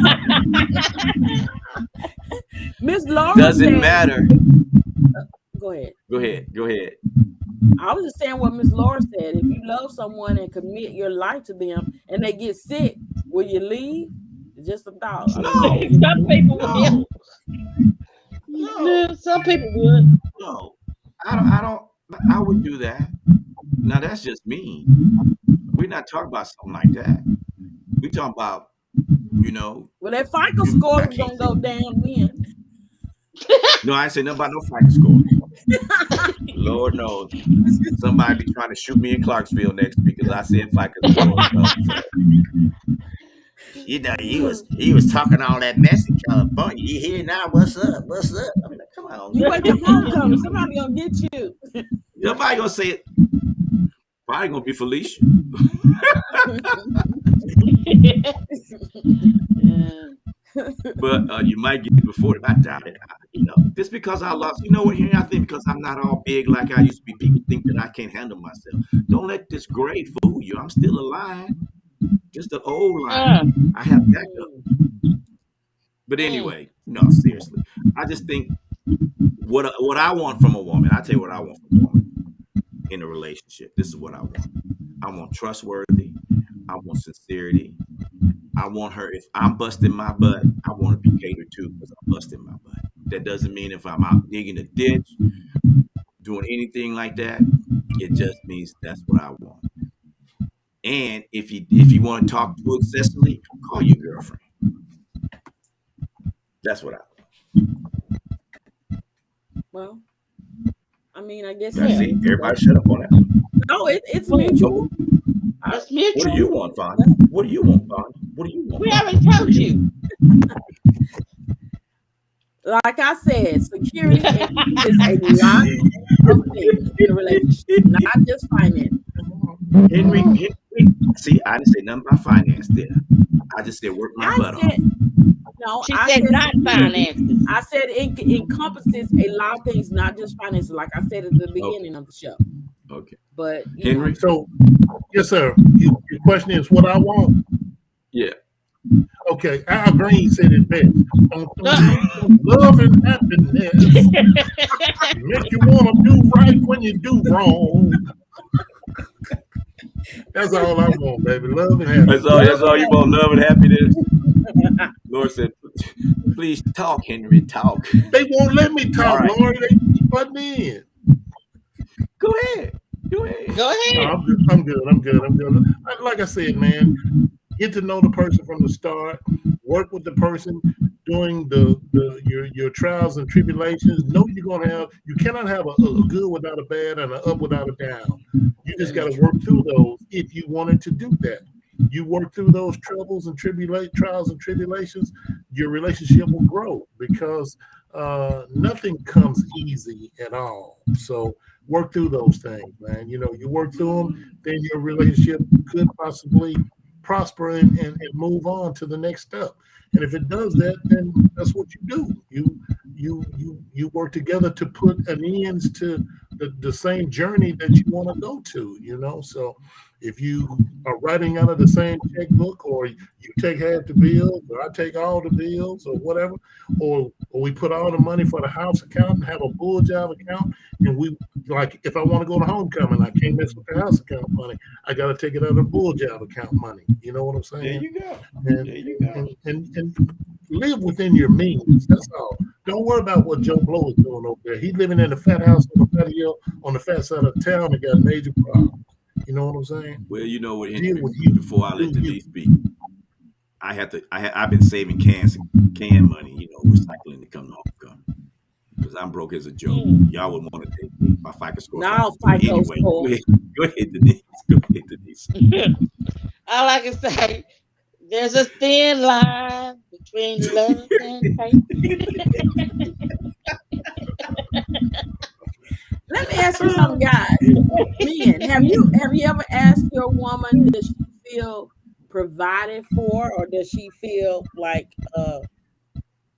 Miss Laura Doesn't matter. Go ahead. Go ahead. I was just saying what Miss Laura said. If you love someone and commit your life to them and they get sick, will you leave? It's just a thought. No. Some people will. No. Some people would. No. I would do that. Now that's just me. We're not talking about something like that. We talking about, Well, that FICO score is gonna go down then. No, I ain't say nothing about no FICO score. Lord knows, somebody be trying to shoot me in Clarksville next because I said FICO score. He was talking all that mess in California. You hear now? What's up? I mean, come on. You wait till homecoming. Somebody gonna get you. Somebody gonna say it. Probably gonna be Felicia. But you might get it before it. I doubt it. Just because I lost. You know what? Here I think because I'm not all big like I used to be. People think that I can't handle myself. Don't let this grade fool you. I'm still alive. Just the old line. I have backup. But anyway, no, seriously. I just think what I want from a woman. I tell you what I want from a woman in a relationship. This is what I want. I want trustworthy. I want sincerity. I want her, if I'm busting my butt, I want to be catered to because I'm busting my butt. That doesn't mean if I'm out digging a ditch, doing anything like that. It just means that's what I want. And if you want to talk too excessively, call your girlfriend. That's what I want. Well, I mean, I guess that's it. Everybody shut up on that. No, it's mutual. It's mutual. What do you want, Vonda? What do you want, Vonda? What do you want? We already told you. Like I said, security is a lot of things in a relationship, not just finance. Henry, see, I didn't say nothing about finance there. I just said work my butt off. No, she said not finances. I said it encompasses a lot of things, not just finances, like I said at the beginning of the show. Okay. But Henry? So, yes, sir. Your question is what I want? Yeah. Okay, Al Green said it best. Love and happiness make you want to do right when you do wrong. That's all I want, baby. Love and happiness. That's all you want, love and happiness. Lord said, please talk, Henry, talk. They won't let me talk, right. Lord. They keep butting in. Go ahead. Go ahead. No, I'm good. Like I said, man, get to know the person from the start. Work with the person during your trials and tribulations. Know you're gonna have. You cannot have a good without a bad and an up without a down. You just got to work through those if you wanted to do that. You work through those trials and tribulations, your relationship will grow because nothing comes easy at all. So work through those things, man. You work through them, then your relationship could possibly prosper and move on to the next step. And if it does that, then that's what you do. You work together to put an end to the same journey that you want to go to, So if you are writing out of the same checkbook, or you take half the bills, or I take all the bills, or whatever, or we put all the money for the house account and have a bull job account, and we, like, if I want to go to homecoming, I can't mess with the house account money. I got to take it out of the bull job account money. You know what I'm saying? There you go. And, there you go. And live within your means. That's all. Don't worry about what Joe Blow is doing over there. He's living in a fat house on the fat hill on the fat side of town and got major problems. You know what I'm saying? Well, you know what, Deal Henry, with you. before I Do let you. Denise speak, I've been saving can money, recycling to come to homecoming. Because I'm broke as a joke. Y'all would want to take me. My FICO score Now 550. FICO Anyway, score. go ahead, Denise. Go ahead, Denise. All I can say, there's a thin line between love and hate. Let me ask you something, guys. Men, have you ever asked your woman, does she feel provided for, or does she feel like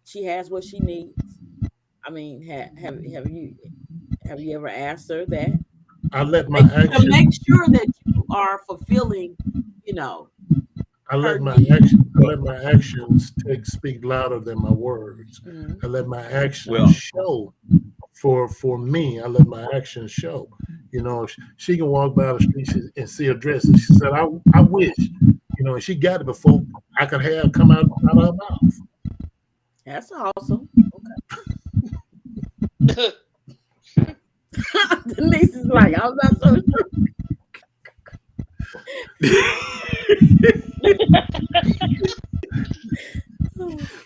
she has what she needs? I mean, have you ever asked her that? I let my To make actions. sure that you are fulfilling, her needs. I let my actions speak louder than my words. Mhm. I let my actions Well, show. For me, I let my actions show. She can walk by the street and see a dress, and she said, "I wish," and she got it before I could have come out of her mouth. That's awesome. Denise is like, I'm not so sure.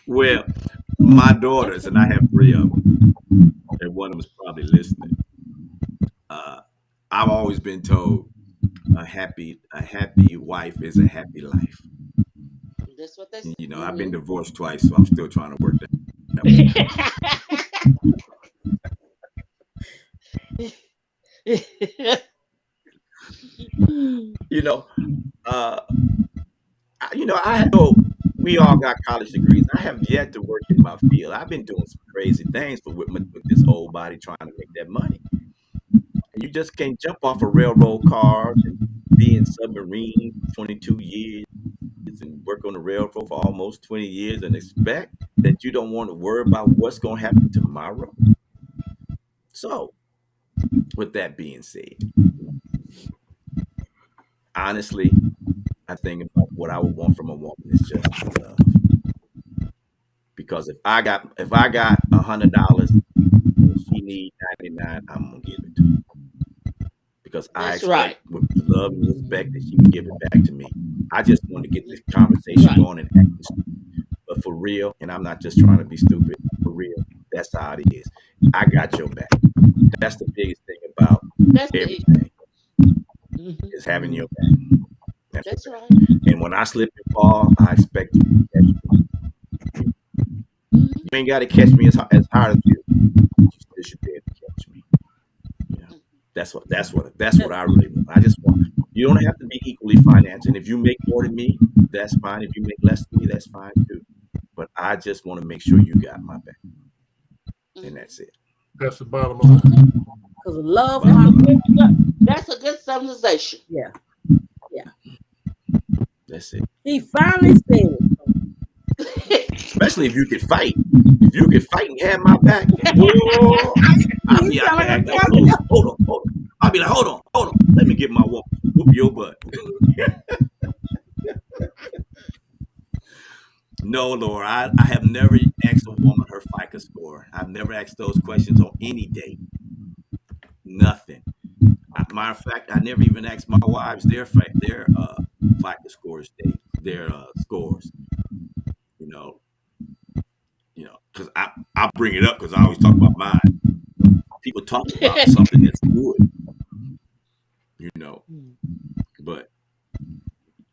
well, my daughters, and I have 3 of them, and one of them is probably listening. I've always been told a happy wife is a happy life. That's what they I've been Mhm. divorced twice, so I'm still trying to work that one out. say. You know, uh, I know we all got college degrees. I have yet to work in my field. I've been doing some crazy things, but with this old body trying to make that money, and you just can't jump off of railroad cars and be in submarines for 22 years and work on the railroad for almost 20 years and expect that you don't want to worry about what's going to happen tomorrow. So, with that being said, honestly, I think about what I would want from a woman is just love. Because if I got $100 and she need 99, I'm gonna give it to her. Because I That's right. expect with the love and respect that she would give it back to me. I just want to get this conversation Right. going and act but for real, and I'm not just trying to be stupid, for real, that's how it is. I got your back. That's the biggest thing about That's the everything hmm is having your back. That's what That's right. and when I slip and fall, I expect you to catch me. hmm You ain't got to catch me as hard as you. You still should be able to catch me. You know, that's what I really want. I just want. You don't have to be equally financed, and if you make more than me, that's fine. If you make less than me, that's fine too. But I just want to make sure you got my back, and that's it. That's the bottom line. Because love Bottom conquers. line. That's a good summarization. Yeah, yeah. That's it. He finally said it. Especially if you could fight. If you could fight and have my back, boy, I'll You be out sound there like a acting a fool. Hold on. I'll be like, hold on. Let me get my woman. Whoop your butt. No, Laura, I have never asked a woman her FICO score. I've never asked those questions on any date. Nothing. Matter of fact, I never even asked my wives their FICO scores, their scores. You know, because I bring it up because I always talk about mine. People talk about something that's good, you know, but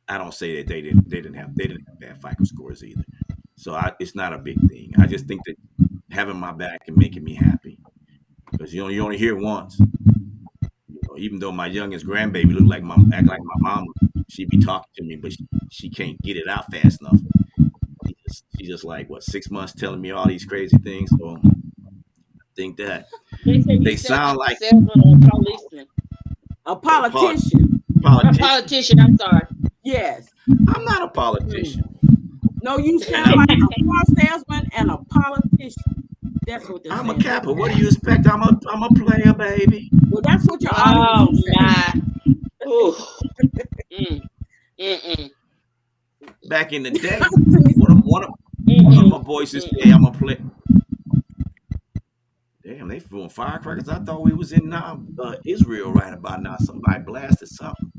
I don't say that they didn't have bad FICO scores either. So it's not a big thing. I just think that having my back and making me happy because you only hear it once. Even though my youngest grandbaby act like my mama, she be talking to me, but she can't get it out fast enough. She just like what 6 months telling me all these crazy things. So I think that They say you they sound sound like a like salesman or a policeman. A a politician. A politician. politician, I'm sorry. Yes. I'm not a politician, No, you and sound like a car salesman and a politician. That's what they're I'm a saying. capper. What do you expect? I'm a player, baby. Well, that's what your audience Oh is saying. my. Ooh. Mm, mm, Back in the day, Denise, one of my mm, boys used to say, mm. "I'm a play." Damn, they throwing firecrackers. I thought we was in Israel right about now. Somebody blasted something.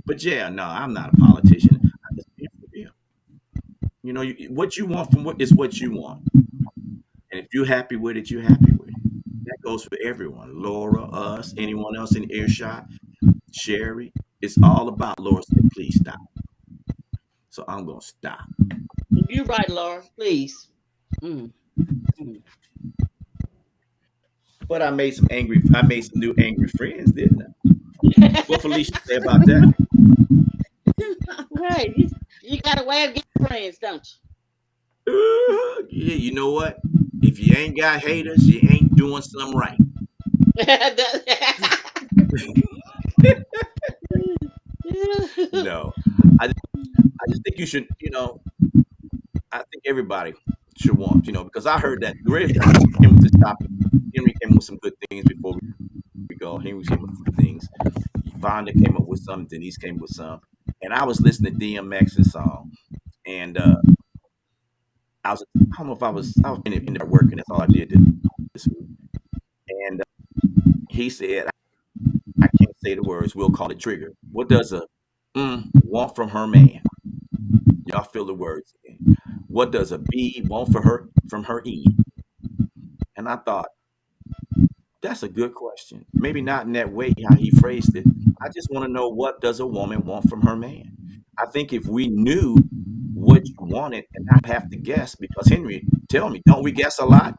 But yeah, no, I'm not a politician. I just being for real. You know, what you want from what is what you want, and if you're happy with it, you're happy with it. That goes for everyone. Laura, us, anyone else in earshot, Sherry. It's all about Laura said, please stop. So I'm gonna stop. You right, Laura. Please. Mm, mm. But I made some new angry friends, didn't I? What Felicia say about that? Right. You got a way of getting friends, don't Yeah, you know what? If you ain't got haters, you ain't doing something right. you? No, I just think you should. You know, I think everybody should want. You know, because I heard that Greg came with this topic. Henry came with some good things before we go. Henry came with some things. Vonda came up with some. Denise came with some. And I was listening to DMX's song, and I don't know if I was in there working. That's all I did this week. And he said, I can't say the words. We'll call it trigger. What does a want from her man? Y'all feel the words again. What does a B want for her from her E? And I thought that's a good question. Maybe not in that way how he phrased it. I just want to know, what does a woman want from her man? I think if we knew what you wanted and not have to guess, because Henry, tell me, don't we guess a lot?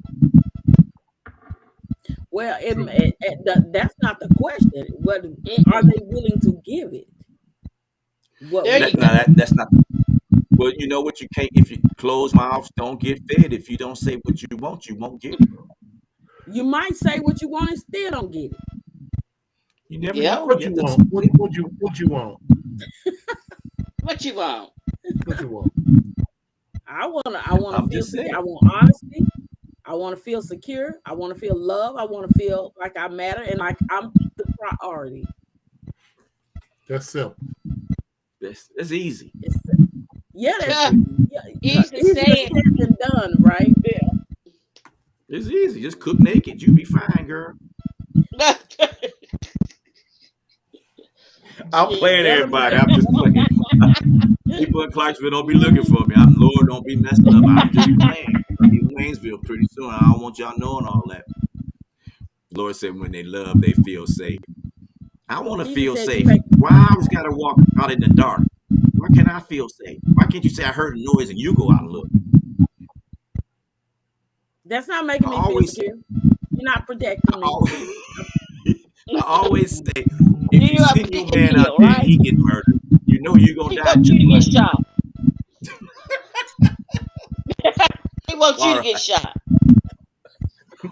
Well, that's not the question. What are Mm-mm. they willing to give it? What There we you That, no, go. want? that's not. Well, you know what? You can't. If you close mouths, don't get fed. If you don't say what you won't get it. You might say what you want and still don't get it. You never Yep. know. What You you have to want? see. What you want? What you want? What you want? I want to I'm feel just secure. I saying. want honesty. I want to feel secure. I want to feel love. I want to feel like I matter and like I'm the priority. That's simple. It's easy. It's, yeah, that's Huh, easily easier said. said than done, right? It's easy. Just cook naked. You be fine, girl. I'm playing Tell them everybody. I'm just playing. People in Clarksville don't be looking for me. I'm Lord. Don't be messing up. I'm just playing. I'll be in Waynesville pretty soon. I don't want y'all knowing all that. Lord said, when they love, they feel safe. I want to Jesus feel said you safe. make. Why I always got to walk out in the dark? Why can't I feel safe? Why can't you say I heard a noise and you go out and look? That's not I making me feel always, secure. You're not I protecting me. always, I always say, if you You are send your protect your man out kill, there and right? he get murdered, you know you're gonna He die wants too, you to get right? shot. He wants you to All get right. shot.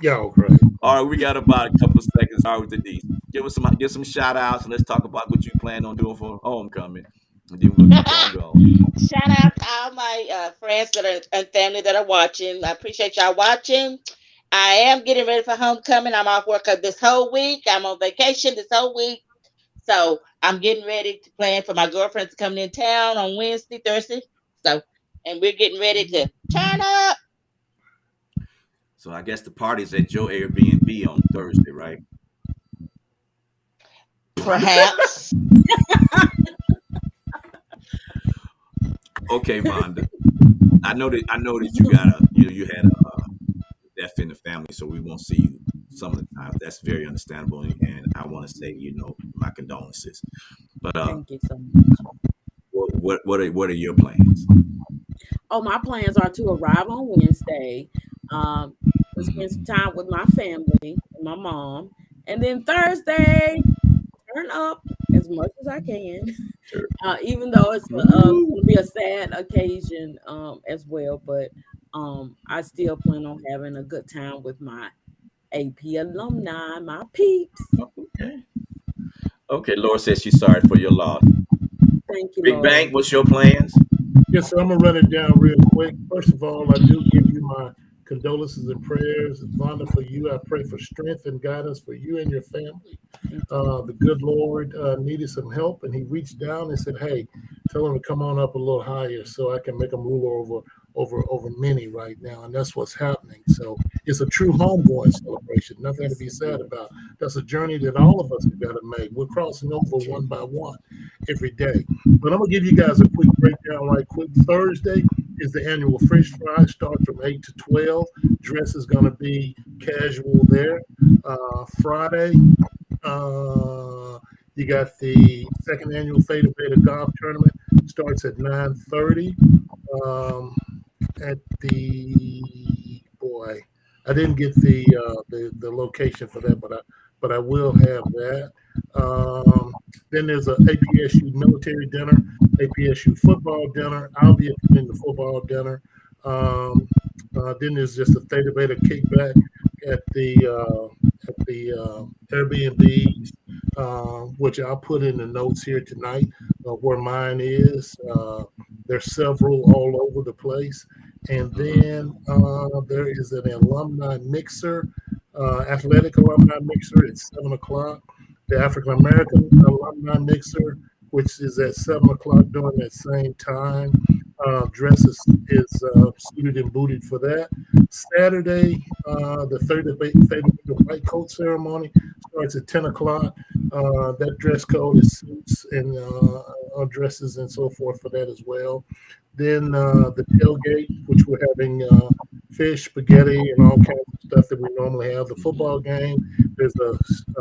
Y'all crazy. All right, we got about a couple of seconds. All right, with Denise. Give some shout outs and let's talk about what you plan on doing for homecoming. And then we'll keep on going. Shout out to all my friends that are and family that are watching. I appreciate y'all watching. I am getting ready for homecoming. I'm off work this whole week. I'm on vacation this whole week. So I'm getting ready to plan for my girlfriends coming in town on Wednesday, Thursday. So, and we're getting ready to turn up. So I guess the party's at your Airbnb on Thursday, right? Perhaps. Okay, Vonda. I know that you got you had a death in the family, so we won't see you some of the times. That's very understandable, and I want to say, my condolences. But Thank you so much. what are your plans? Oh, my plans are to arrive on Wednesday, to spend some Mm-hmm. time with my family and my mom, and then Thursday turn up as much as I can. Sure. Even though it's Woo. going to be a sad occasion as well, but I still plan on having a good time with my AP alumni, my peeps. Okay. Okay. Laura says she's sorry for your loss. Thank you, Big Laura. Bang, what's your plans? Yes, sir. I'm gonna run it down real quick. First of all, I do give you my condolences and prayers. Vonda, for you, I pray for strength and guidance for you and your family. Thank you. The good Lord needed some help, and He reached down and said, "Hey, tell him to come on up a little higher, so I can make him ruler over many right now, and that's what's happening. So it's a true homegoing celebration. Nothing to be sad about. That's a journey that all of us have got to make. We're crossing over one by one every day. But I'm gonna give you guys a quick breakdown right quick. Thursday is the annual Fish Fry. Starts from 8 to 12. Dress is gonna be casual there. Friday, you got the second annual Theta Beta Golf Tournament. Starts at 9:30. At the boy, I didn't get the location for that, but I will have that. Then there's a APSU military dinner, APSU football dinner. I'll be attending the football dinner. Then there's just a Theta Beta kickback at the Airbnb, which I'll put in the notes here tonight where mine is. There's several all over the place. And then there is an alumni mixer, athletic alumni mixer at 7 o'clock. The African American alumni mixer, which is at 7 o'clock during that same time. Dress is suited and booted for that. Saturday, the Theta Beta white coat ceremony starts at 10 o'clock. That dress code is suits and dresses and so forth for that as well. Then the tailgate, which we're having fish, spaghetti, and all kinds of stuff that we normally have. The football game, there's a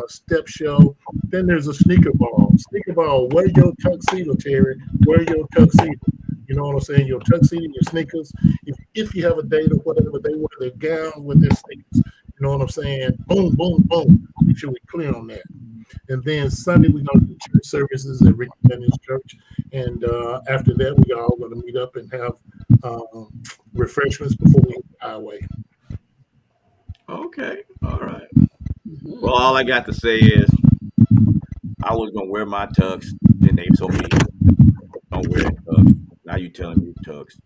step show. Then there's a sneaker ball. Sneaker ball, wear your tuxedo, Terry. Wear your tuxedo. You know what I'm saying? Your tuxedo, your sneakers. If you have a date or whatever, they wear their gown with their sneakers. You know what I'm saying? Boom, boom, boom. Make sure we're clear on that. And then Sunday, we're going to do church services at Ricky Daniels Church. And after that, we're all going to meet up and have refreshments before we hit the highway. Okay. All right. Well, all I got to say is I was going to wear my tux. Then they told me, don't wear a tux. Now you telling me tux.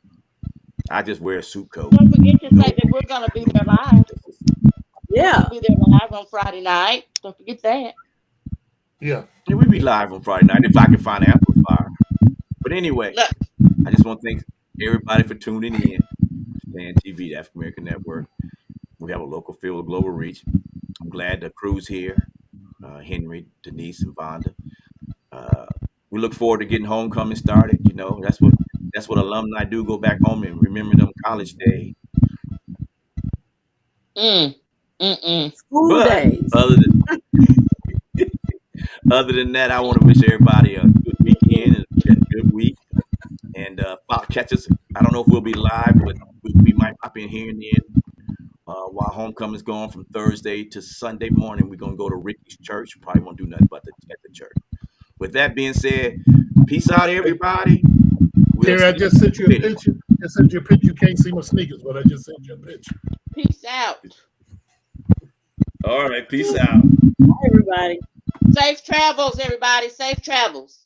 I just wear a suit coat. Don't forget to say that we're going to be there live. Yeah. We'll be there live on Friday night. Don't forget that. Yeah. And we'll be live on Friday night if I can find an amplifier. But anyway, I just want to thank everybody for tuning in. Stan TV, the African American Network. We have a local feel of global reach. I'm glad the crew's here. Henry, Denise, and Vonda. We look forward to getting homecoming started. You know, that's what alumni do. Go back home and remember them college days. School days. Other than that, I want to wish everybody a good weekend and a good week. And catch us. I don't know if we'll be live, but we might pop in here and then. While homecoming's going from Thursday to Sunday morning, we're gonna go to Ricky's church. Probably won't do nothing but at the church. With that being said, peace out, everybody. Terry, I just sent you a picture. I sent you a picture. You can't see my sneakers, but I just sent you a picture. Peace out. All right, peace out. Bye, everybody. Safe travels, everybody. Safe travels.